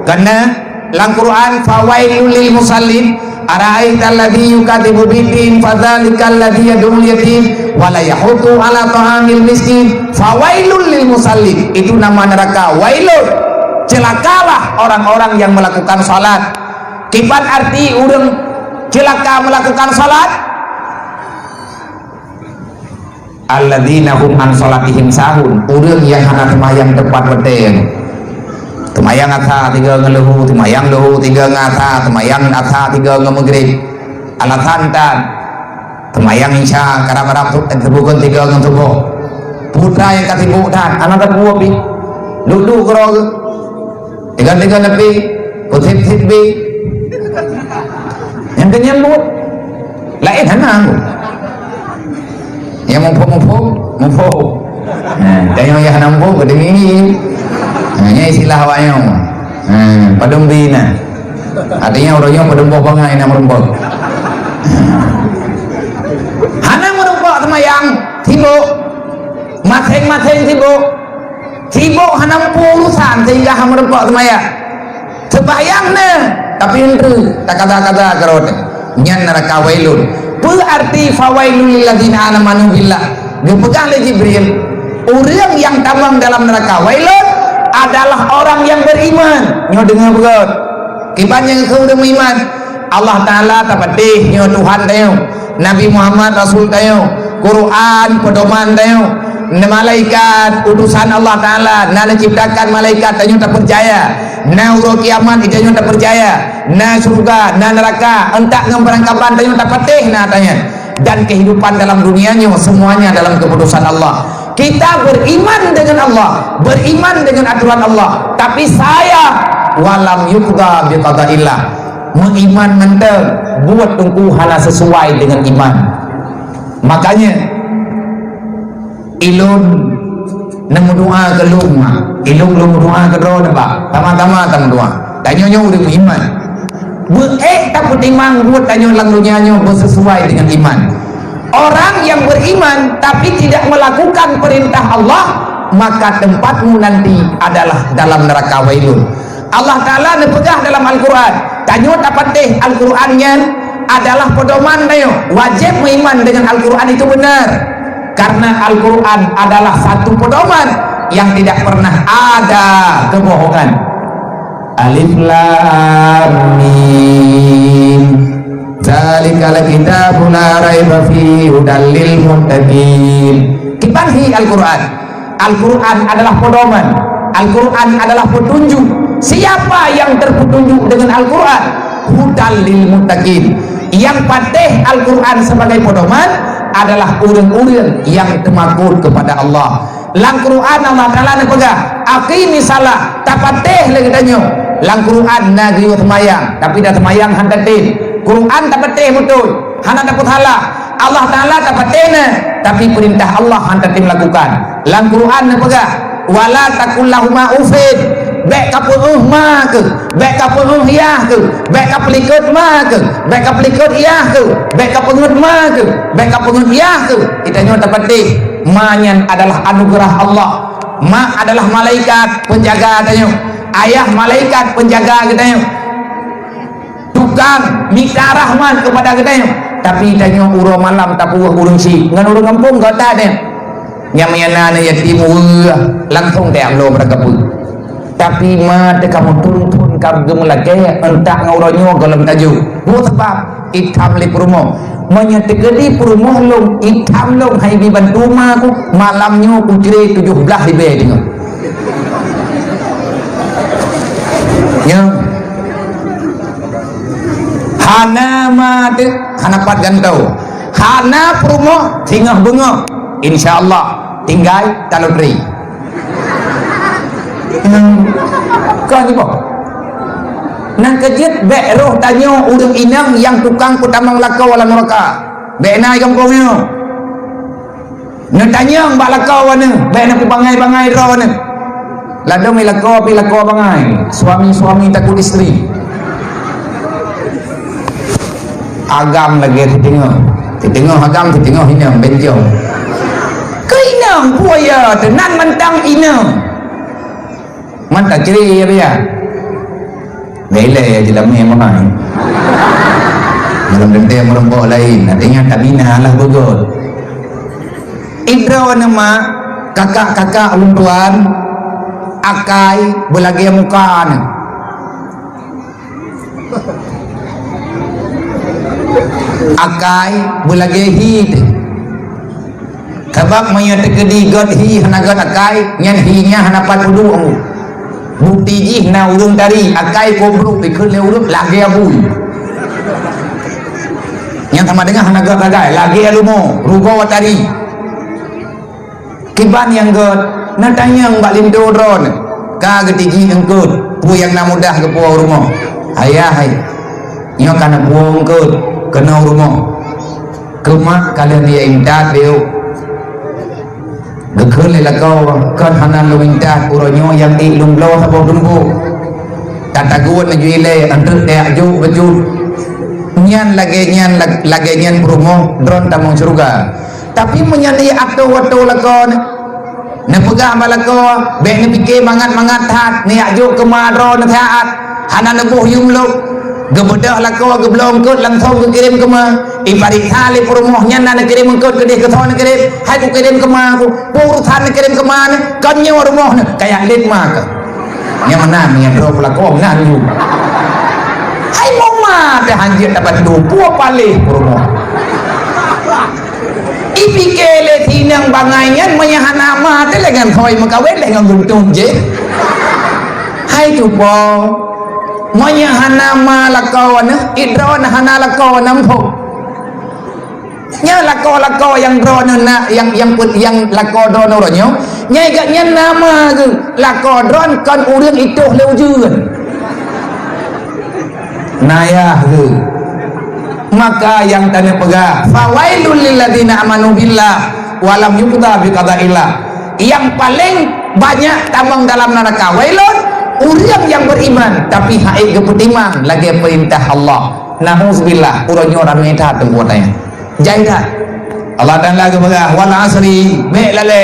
karena dalam Quran fawailul lil musallin ara'aital ladzi yukadzibu bid-din fadzalikal ladzi yad'ul yatim wa la yahutu ala ta'amil miskin fawailul lil musallin itu nama neraka wailun celakalah orang-orang yang melakukan salat kipan arti urang celaka melakukan salat alladzina hum an salatihim sahun urang yang hana semayang tepat beteng temayang asa tiga ngeluhu temayang luhu tiga ngasa temayang asa tiga ngemegrib alasan tan temayang isya karab-karab tebukan tiga ngetubuh putra yang katibu tan anak terbuah pi duduk kerog tiga-tiga nepi kutip-tip bi yang kenyambut lain hanang yang mumpuk dan yang hanang mumpuk kedengin hanya istilah awaknya padung bina artinya orangnya padung bohongan yang merumpok hanang merumpok temayang sibuk masing-masing sibuk hanang urusan sehingga hanang merumpok temayang sebayang tapi itu tak kata-kata kerot nyan neraka wailun berarti fawailul lilladzina amanu billah dipegang oleh Jibril orang yang tamang dalam neraka wailun adalah orang yang beriman nyo dengar begot kiban yang kau beriman Allah Ta'ala tapatih nyo Tuhan tayo Nabi Muhammad Rasul tayo Quran pedoman tayo malaikat utusan Allah Ta'ala na ciptakan malaikat tayo tak percaya na uro kiamat tayo tak percaya na surga na neraka entak ngemperangkapan tayo tak patih na tanya dan kehidupan dalam dunianya semuanya dalam keputusan Allah kita beriman dengan Allah beriman dengan aturan Allah tapi saya walam yuqda biqadaillah mengiman menteng buat tunggu hala sesuai dengan iman makanya ilun nemu doa ke lumah ilung doa ke roh nampak tama-tama tamu doa tanya udah beriman tak pertimang buat tanya lang dunia bersesuai dengan iman orang yang beriman tapi tidak melakukan perintah Allah maka tempatmu nanti adalah dalam neraka wailun Allah Ta'ala nepegah dalam Al-Quran tanya tapatih Al-Qurannya adalah pedoman tayo wajib beriman dengan Al-Quran itu benar karena Al-Quran adalah satu pedoman yang tidak pernah ada kebohongan alif lam mim zalikal kitabu la raiba fihi hudal lil muttaqin kibanhi Al-Quran Al-Quran adalah pedoman Al-Quran adalah petunjuk siapa yang terpetunjuk dengan Al-Quran hudal lil muttaqin yang patih Al-Quran sebagai pedoman adalah orang-orang yang temakut kepada Allah lang Quran Allah Ta'ala nepegah aqimi salah tapatih lagi tanyo lang Quran nagri temayang tapi dah temayang handatin Quran tapatih betul hana dapat hala Allah Ta'ala tapatihna tapi perintah Allah handatin lakukan lang Quran nepegah wala takullahuma ufid baik kapuh ma ke baik kapuh yah ke baik kaplikut ma ke baik kaplikut yah ke baik kapungut ma ke baik kapungut yah ke kita nyo tapatih manyan adalah anugerah Allah ma adalah malaikat penjaga katanya ayah malaikat penjaga katanya tukang minta rahmat kepada katanya tapi katanya uro malam tapuh urung si ngan urung kampung gak ada yang menyana yatim langsung tak lo berkebun tapi mata kamu turun kamu gemulake entak ngauronyo golem taju buat sebab itam li perumoh menyetegedi perumoh long itam long hai bibantu maku malamnya ku ciri 17 ribu dengan ya hana mati hanapat gantau hana perumoh tingah bunga insyaallah tinggal talutri kau ni boh nang kejit bek roh tanya urang inang yang tukang kutamang lakau wala neraka bek nai kampungnya nak tanya mbak lakau wana bek nak bangai-bangai roh wana ladang mai lakau pi lakau bangai suami-suami takut isteri agam lagi tengok agam tengok hinang benjong keinang puaya tenan mentang inang mantap ciri ya lele je dalam ni mahal dalam dente merembok lain artinya tak bina lah begot idra nama kakak-kakak uluntuan akai belagi muka ni akai belagi hid sebab maya tekedi god hi hana god akai nyan hi nya hana patudu bukti jih na urung tari akai kobruk ikut le urung lagi abu yang sama dengan hana god lagai lagi alumo rugo watari kiban yang god natanya mbak lindo dron ka getiji engkut pu yang na mudah ke pu rumah ayah hai nyo kana pu engkut kena rumah kemak kalian dia intat dia gekun le lakau kan hanan lu intat uronyo yang di lumblo sabo dumbu tatagut na juile antur te aju baju nyan lage nyan rumah dron tamong surga tapi menyani akto wato lakon na pegah balako be ni pikir mangat hat ni aju kemadro na taat hanan buh yumlo gebedah lako geblong kut langsung ke kirim ke ma ibari thali perumohnya na kirim kut ke dia ke thon kirim hai ku kirim ke ma ku pur than kirim ke ma kan nyawa rumah ni kayak lit ma ke nya mana nya bro lako ngan yu hai mau ma te hanjir dapat du pu palih perumoh ipikele tinang bangayan menyahan nama te lengan khoi makawet lengan guntung je hai tu po menyahan nama lakau na idron hana lakau nampo nya lakau yang drone na yang put yang lakau drone ronyo nya gaknya nama ke lakau drone kan urang itu leujeun nayah ke maka yang tanya pegah fawailul lil ladina amanu billah walam yuqda bi qadaillah yang paling banyak tamang dalam neraka wailun urang yang beriman tapi haid keputimang lagi perintah Allah nauzubillah uronyo ran minta tempuatnya jaidah Allah dan lagi pegah wal asri be lale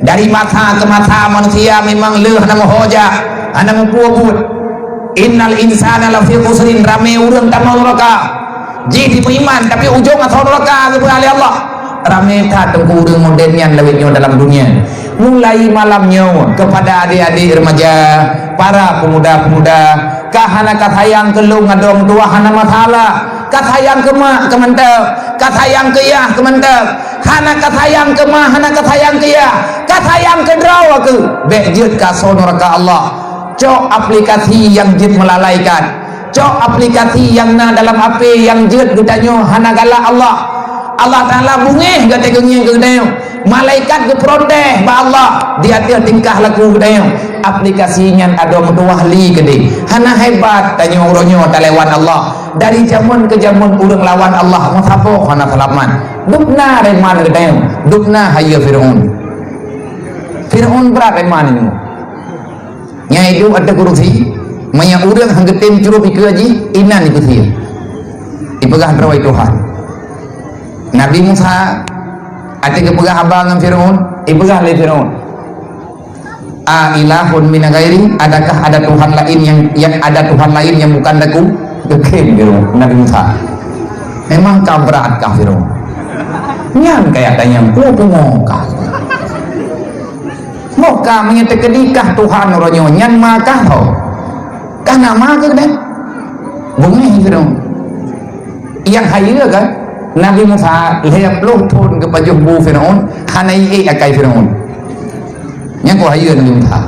dari mata ke mata manusia memang leuh nama hoja ana mempuabut innal insana lafi khusrin rame urang tamang neraka jadi beriman tapi ujung atau neraka kepada Allah rame tak tengkurung modelnya lebihnya dalam dunia mulai malamnya kepada adik-adik remaja para pemuda-pemuda kahana kathayang kelung ngadong dua hana mathala kathayang kemak kementek kathayang keyah kementek hana kathayang kemah hana kathayang keyah kathayang kedraw ke bejut kaso neraka Allah cok aplikasi yang jid melalaikan cok aplikasi yang na dalam HP yang jid gutanyo hana galak Allah Ta'ala bungih gak tegengnya ke dayo malaikat ke protes ba Allah dia tingkah laku ke dayo aplikasinya ada mutuahli ke di hana hebat tanya uronyo talewat Allah dari zaman ke zaman urang lawan Allah mutafok hana salaman dukna reman ke dayo dukna hayya Fir'aun berat reman ini nyai itu ada kurusi maya urang hanggetem curup ikut haji inan ikut dia dipegah terawai Tuhan Nabi Musa ada kepegah abangan Fir'aun dipegah oleh Fir'aun ilahun mina gairi adakah ada Tuhan lain yang ada Tuhan lain yang bukan aku dekin Fir'aun Nabi Musa memang kau berat kah Fir'aun nyan kayak tanya ngokah moga menyatakan nikah Tuhan orangnya nyan makah tau kan nama ke deh bunyi Fir'aun yang hayya kan Nabi Musa lihat loh turun ke pajuh bu Fir'aun hanai akai Fir'aun yang ko hayya Nabi Musa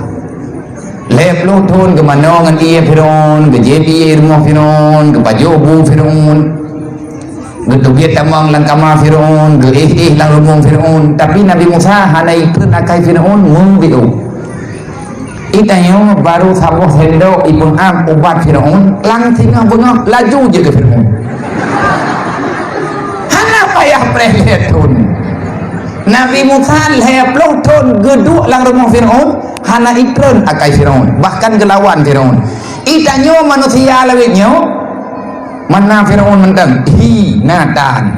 lihat loh turun ke mana ngan iya Fir'aun ke jadi rumah Fir'aun ke pajuh bu Fir'aun gitu dia tamang lang kama Firaun ge lang rumong Firaun tapi Nabi Musa hanai keun akai Firaun mung biu itanyo baru sabuh sendok ibun am ubat Firaun lang tinggal bengok laju je ke Firaun hana payah preletun Nabi Musa leplong ton geduk lang rumong Firaun hana ikreun akai Firaun bahkan gelawan Firaun itanyo manusia lawitnyo mana Firaun mentang hi natan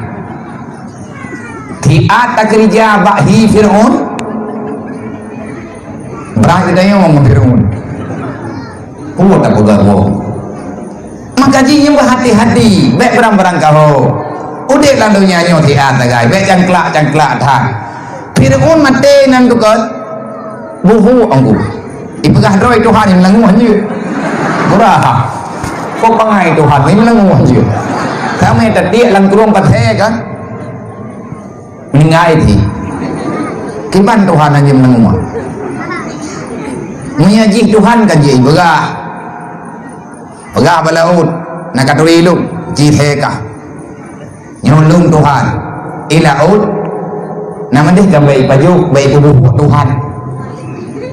ti ata kerja bak hi Firaun berang kita yang ngomong Firaun tak pegawo maka jinya berhati-hati baik berang-berang kau udah lalu nyanyo ti ata guys baik cangklak than Firaun mati nan tukot buhu angku ipegah droi Tuhan yang languan je murah kok pangai Tuhan ini menanggung aja kami tadi lang kurung pathe kan mengai thi kiban Tuhan aja menanggung menyaji Tuhan kan je begah balaut nak katulilung ji theka nyolong Tuhan ilaut nama deh gambai pajuk baik tubuh Tuhan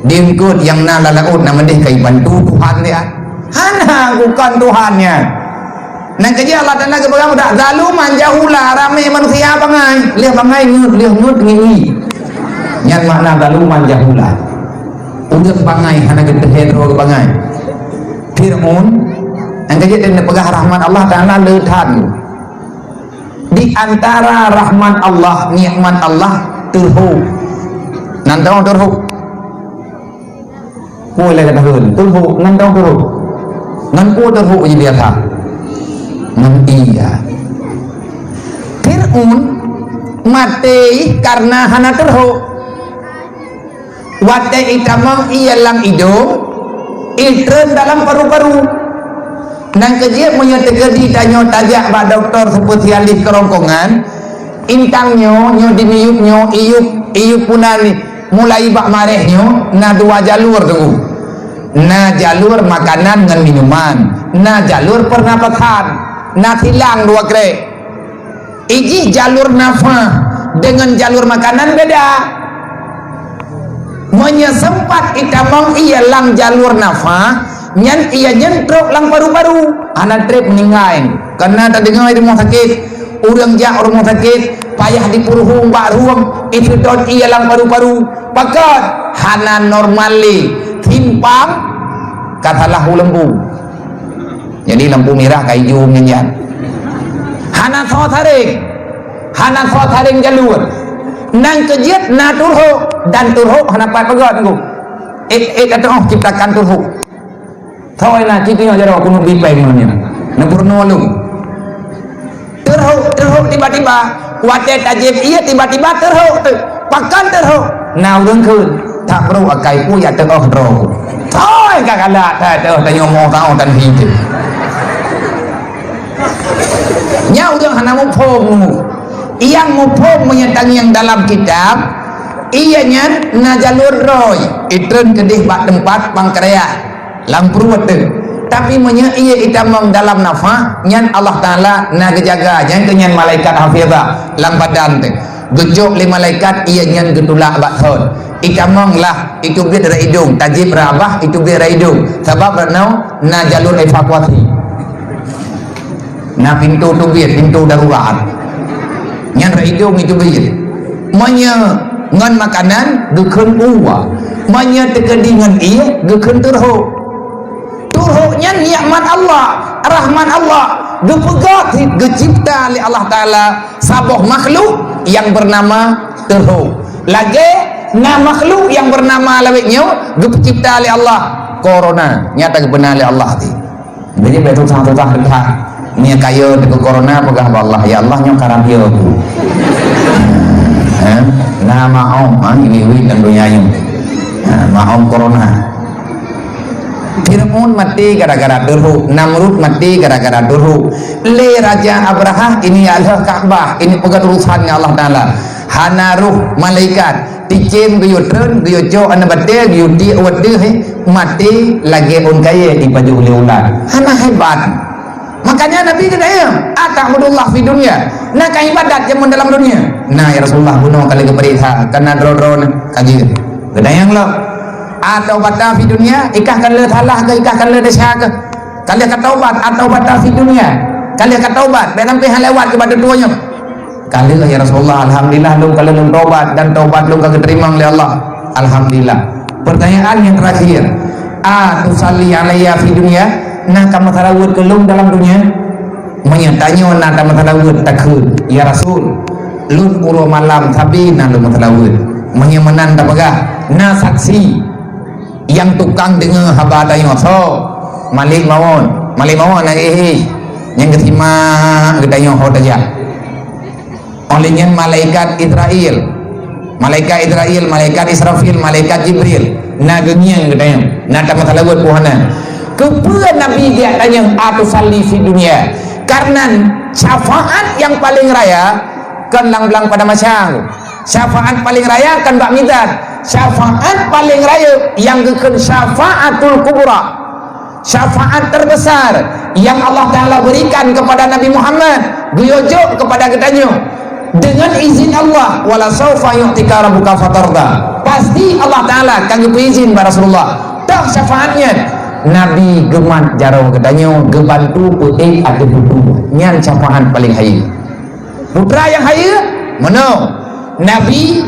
diikut yang nala laut nama deh kai bantu Tuhan dia hana bukan Tuhannya nang kerja Allah Ta'ala kepada muda zaluman jahula ramai manusia bangai lihat ngut ngingi yang makna zaluman jahula udah bangai hana kita hetero bangai Fir'aun nang kerja dan pegang rahmat Allah Ta'ala letan di antara rahmat Allah nikmat Allah terhu nantong terhu boleh kata terhu nantong terhu ngan ku terhuk je biasa ngan iya Fir'aun mati karena hana terhuk wate itamang iya lang hidung itren dalam paru-paru nang kejiat menyatakan ditanya tajak pak doktor spesialis kerongkongan intangnya nyo diniupnya iup punani mulai bak marehnya na dua jalur tu na jalur makanan dan minuman na jalur pernapasan na hilang dua krek iji jalur nafas dengan jalur makanan beda menyesempat itamang iya lang jalur nafas nyan iya nyentrok lang paru-paru anak trip meninggal karena tak dengar di rumah sakit urang jak rumah sakit payah dipuruhung bak ruang itu dot iya lang paru-paru pakat hana normali timpang katalah lembu jadi lembu merah kayu minyak hana so taring jalur nang kejiat na turho dan turho hana pat pegat ku atau ciptakan turho thoi na citinya jaro kuno bipeng namanya na purno lu turho tiba-tiba wate tajib iya tiba-tiba turho pakan turho na urang keun tak perlu akai ku ya tengok roh thôi kakala ta tanya ngomong tao tan hiji nyau jeung hana mupom yang mupom menyatakan yang dalam kitab ianya na jalur roy itreun kedih bak tempat pangkrea lampruat tapi menya iya itamang dalam nafas nyan Allah Ta'ala na gejaga nyan kenyan malaikat hafizah lam badan teh gejok li malaikat iya nyan getulak bak thon ikamang lah itu biar dari hidung tajib rabah itu biar dari hidung sebab renau na jalur evakuasi na pintu tu biar pintu darurat yang dari hidung itu biar menya ngan makanan gekun uwa menya tekadingan iya gekun turho turhonya nikmat Allah rahman Allah gepegat gecipta oleh Allah Ta'ala saboh makhluk yang bernama turho lagi nah makhluk yang bernama lawiknya dicipta oleh Allah corona nyata benar oleh Allah ti jadi betul satu tahun nya kaya dengan corona pegah Allah ya Allah nya karam dia aku nama om ini dan dunia ini maom corona Fir'aun mati gara-gara durhuk, Namrud mati gara-gara durhuk. Le Raja Abraha ini adalah Ka'bah, ini pegat urusannya Allah Ta'ala. Hanaruh malaikat ticim guyutren guyujo anabate guyuti awade mati lagi on kaya di baju ulan. Hana hebat. Makanya Nabi katanya ata'budullah fi dunya, nak ibadat yang dalam dunia. Nah ya Rasulullah bunuh kali keperita karena drone kaji katanya lo atau bata fi dunya ikahkan le thalah ke ikahkan le desya ke kali kata taubat atau bata fi dunya kali kata taubat dalam pihak lewat kepada duanya kali ya Rasulullah alhamdulillah lu kalau lu taubat dan taubat lu kagak terima oleh Allah alhamdulillah. Pertanyaan yang terakhir, tusalli alayya fi dunya, nah kamu tarawih kelum dalam dunia? Menyatanya nak kamu tarawih takut ya Rasul lu puluh malam tapi nak lu tarawih menyemenan tak pegah nah saksi yang tukang dengar haba dayo so malik mawon yang ketima gedayo hodaja olehnya malaikat Israel, malaikat Israfil, malaikat Jibril na gengiang gedayo na ta matalawat puhana kepuan Nabi dia tanya atusalli fi dunia karena syafaat yang paling raya kan lang-lang pada masyang syafaat paling raya kan bak midat syafaat paling raya yang ke syafaatul kubra syafaat terbesar yang Allah Ta'ala berikan kepada Nabi Muhammad guyojo kepada ketanyo dengan izin Allah wala saufa yu'tika rabbuka fatarda pasti Allah Ta'ala kagak izin pada Rasulullah tak syafaatnya Nabi gemat jaro ketanyo gebantu putih ada budu nyan syafaat paling hayy putra yang hayy mana Nabi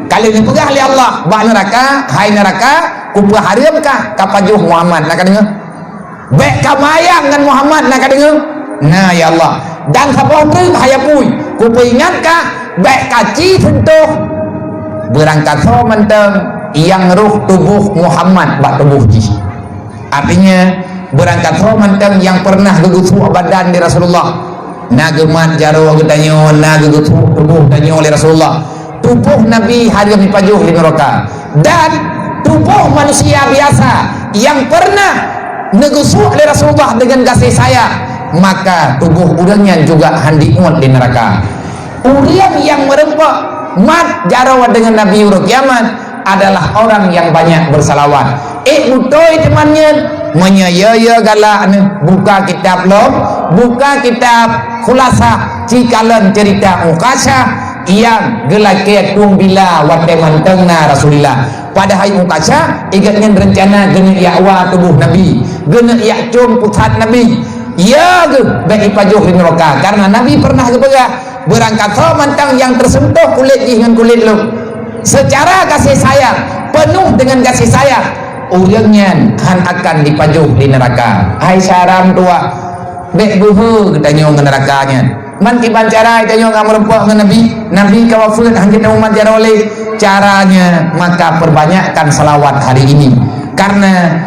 kali ini pegah oleh Allah bak neraka hai neraka kupu harimkah kapajuh Muhammad nak dengar bek kamayang dengan Muhammad nak dengar nah ya Allah dan siapa tu hayapui kupu ingatkah bek kaci sentuh berangkat so menteng yang ruh tubuh Muhammad bak tubuh ji artinya berangkat so menteng yang pernah gugusu badan di Rasulullah nagemat jaro gedanyo nagugusu tubuh danyo oleh Rasulullah tubuh Nabi hadir di pajuh di neraka dan tubuh manusia biasa yang pernah negusu oleh Rasulullah dengan kasih sayang maka tubuh urangnya juga handiun di neraka. Urang yang merempak mat jarawa dengan Nabi urang kiamat adalah orang yang banyak bersalawat utoi temannya menyaya gala buka kitab lom buka kitab khulasa cikalan cerita ukasha yang gelake tumbila wate mantengna Rasulullah pada hari ukasha igatnya rencana gena yakwa tubuh Nabi gena yak cum pusat Nabi ya ge baik pajuh di neraka karena Nabi pernah kepegah berangkat so mantang yang tersentuh kulit dengan kulit lu secara kasih sayang penuh dengan kasih sayang urangnya akan dipajuh di neraka hai syaram tua bek buhu katanya ke nerakanya man kiban cara katanya kamu rempok ke Nabi kawafut hanjit umat jara oleh caranya maka perbanyakkan salawat hari ini karena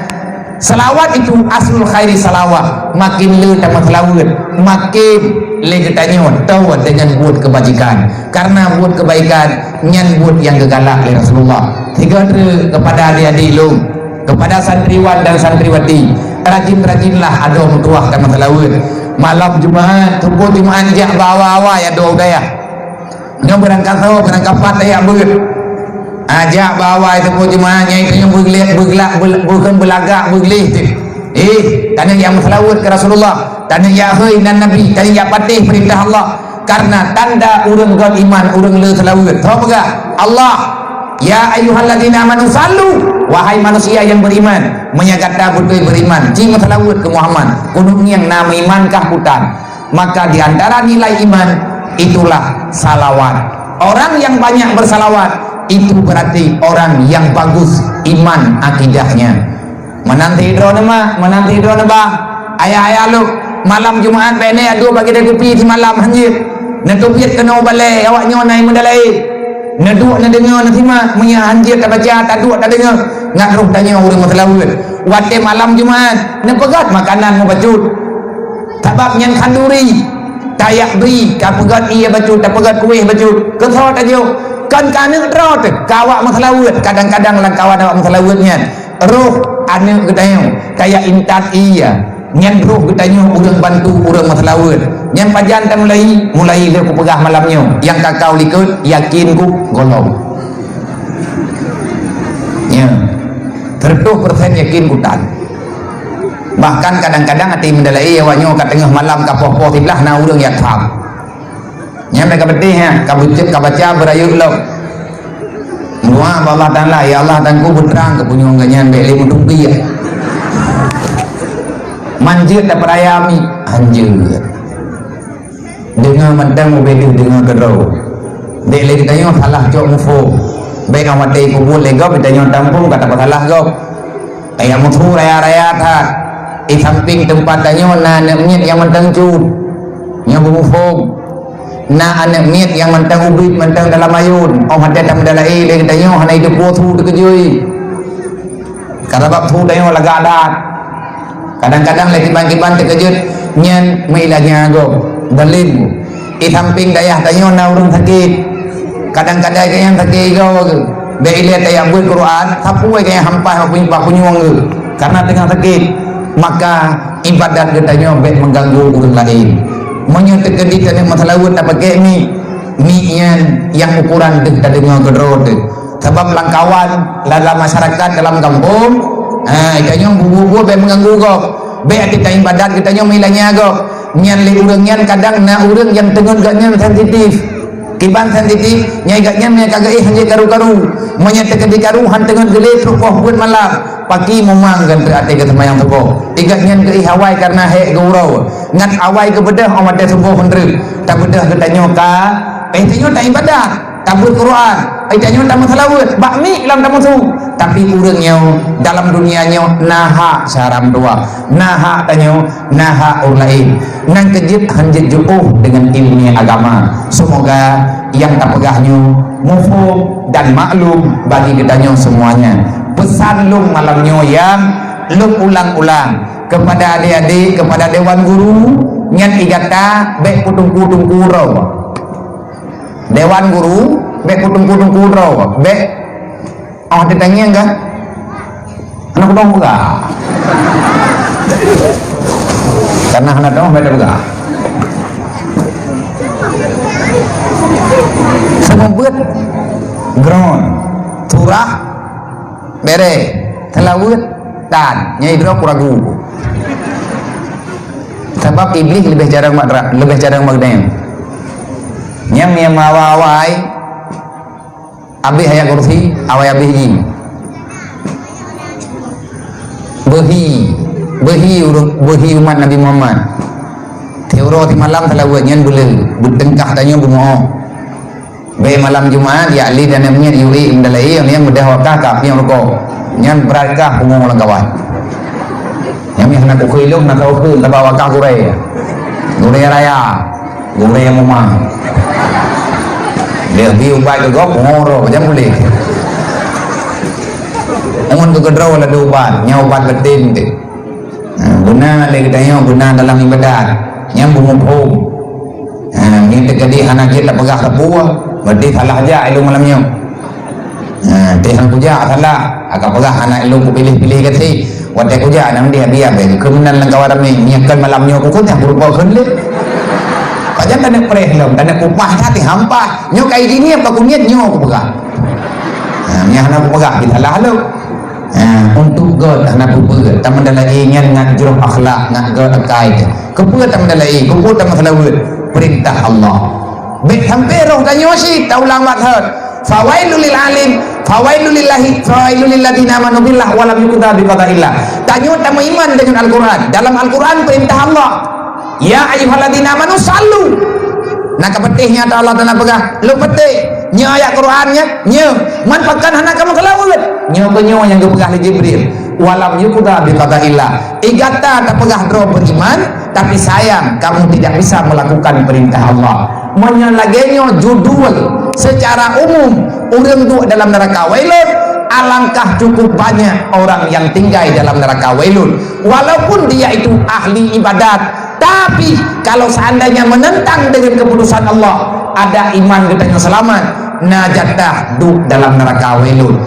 salawat itu aslul khairi salawat makin le tamat salawat makin le katanya tahu dengan buat kebajikan karena buat kebaikan nyan buat yang gegalak oleh Rasulullah tiga kepada adik-adik lu kepada santriwan dan santriwati rajin-rajinlah ada mutuah tamat salawat malam Jumat tubuh Jumat jak bawa-bawa ya doa gaya yang berangkat tahu berangkat patah ya ber ajak bawa itu tubuh Jumatnya itu yang bukan belagak bergelih tanya yang salawat ke Rasulullah tanya ya hei dan Nabi tanya ya patih perintah Allah karena tanda urang iman urang le salawat tahu enggak Allah ya ayyuhalladzina amanu sallu wahai manusia yang beriman menyagata betul beriman jika salawat ke Muhammad kudu yang nama iman kah hutan maka diantara nilai iman itulah salawat orang yang banyak bersalawat itu berarti orang yang bagus iman akidahnya menanti drone bah ayah lu malam Jumat bene adu bagi dia kopi di malam hanjir netupit kena balai awak nyonai mendalai neduk na dengar na simak punya anjir tak baca tak duk tak dengar ngak roh tanya orang matlawat wate malam Jumat na pegat makanan mu bacut sebab nyan kanduri tayak beri ka pegat ia bacut tak pegat kuih bacut kesot aja kan kana rot kawak matlawat kadang-kadang lang kawan awak matlawatnya roh anu gedayang kayak intat iya nyan roh gedayang urang bantu urang matlawat yang pajan tak mulai dia aku pegah malamnya yang kakau likut yakin ku golong ya 100% yakin ku tan bahkan kadang-kadang hati mendalai awaknya kat tengah malam ka poh-poh tiblah na urang ya faham nya mereka betih ha ka baca berayut lo doa Allah Taala ya Allah tangku berterang ke punya ganyan bek lemu tumpi ya manjir da perayami anjir dengar mentang mobil dengar kedau dek lagi tanya salah cok mufo baik amat dek kubur lego bertanya tampung kata salah kau ayam mutu raya-raya tha di samping tempat tanya na anak miet yang mentang cut yang mufo na anak miet yang mentang ubit mentang dalam ayun oh ada tam dalai lagi tanya hana hidup tu dekejui kata bab tu tanya laga adat kadang-kadang lagi kiban-kiban terkejut nyan meilanya go dalil di samping dayah tanya na urang sakit kadang-kadang yang sakit go beile tayang buat Quran sapu yang hampa punyuang karena tengah sakit maka ibadat katanya bet mengganggu orang lain menyertai kedita yang masalah tak pakai mi yang ukuran kita dengar gedrot sebab langkawan dalam masyarakat dalam kampung katanya bubu-bubu bet mengganggu go bet kita ibadat katanya milanya go nyan le urang nyan kadang na urang yang tengah gaknya sensitif kiban sensitif nyai gaknya me kagak hanje karu-karu menyertai kedika ruhan tengah gele trupoh buat malam pagi memang kan berarti ke semayang subuh igaknya ke ihawai karena hek gaurau ngan awai ke bedah amat dia subuh hendrik tak bedah ke tanyo ka tanyo tak ibadah tak Quran tanyo tak masalawat bakmi dalam tamu tu tapi urangnya dalam dunianya naha saram dua naha tanyo naha orang lain nang kejit hanjit juuh dengan ilmu agama semoga yang tak pegahnya mufhum dan maklum bagi kita semuanya pesan lung malamnya yang lung ulang-ulang kepada adik-adik kepada dewan guru nyan igata bek kutung-kutung kurau dewan guru bek kutung-kutung kurau bek oh ditanya enggak anak dong enggak karena anak dong beda enggak semua buat ground turah bere telawut dan nyai dro kuragu sebab iblis lebih jarang magdayang nyam yang mawawai abi hayat kursi awai abi hiji behi umat Nabi Muhammad teoro di malam telawut nyan boleh bertengkah tanya bumoh be malam Jumat ya ali dan namanya yuri indalai yang mudah wakah kap yang rokok nyan berakah punggung orang kawan yang nak kuilung nak kau ke lepas wakah gurai raya gurai yang memang dia biubai ke gok ngoro macam boleh amun ke gedraw la ubat nyaubat betin tu guna lagi tanya guna dalam ibadat yang bumum yang terjadi anak kita pegah kebuah berarti salah aja ilmu malamnya Tuhan puja salah agak pegah anak ilmu pilih-pilih ke si wadah puja nang dia kemudian langkawan kami nyiapkan malamnya pukul yang berupa kenlit pajak tak nak perih lom tak nak upah hati hampa nyok kayak gini apa kunyat nyok pegah yang anak pegah kita lah lo untuk god anak pegah tak mendalai ingin nak juruh akhlak nak god akai kepegah tak mendalai kumpul tak masalah perintah Allah bik hampir roh tanya si taulang mathad fawailul lil alim fawailul lillahi fawailul lil ladina amanu billah wa lam yuqda bi qada'illah tanya tamu iman dengan Al-Qur'an dalam Al-Qur'an perintah Allah ya ayyuhalladzina amanu sallu nak kepetihnya ta Allah tanah pegah lu petih nya ayat Qur'annya nya man pakan anak kamu kelawut nya penyo yang gepegah li Jibril wa lam yuqda bi qada'illah igata tak pegah dro beriman tapi sayang kamu tidak bisa melakukan perintah Allah menyalagenyo judul secara umum orang duduk dalam neraka wailun alangkah cukup banyak orang yang tinggal dalam neraka wailun walaupun dia itu ahli ibadat tapi kalau seandainya menentang dengan keputusan Allah ada iman katanya selamat najatah duduk dalam neraka wailun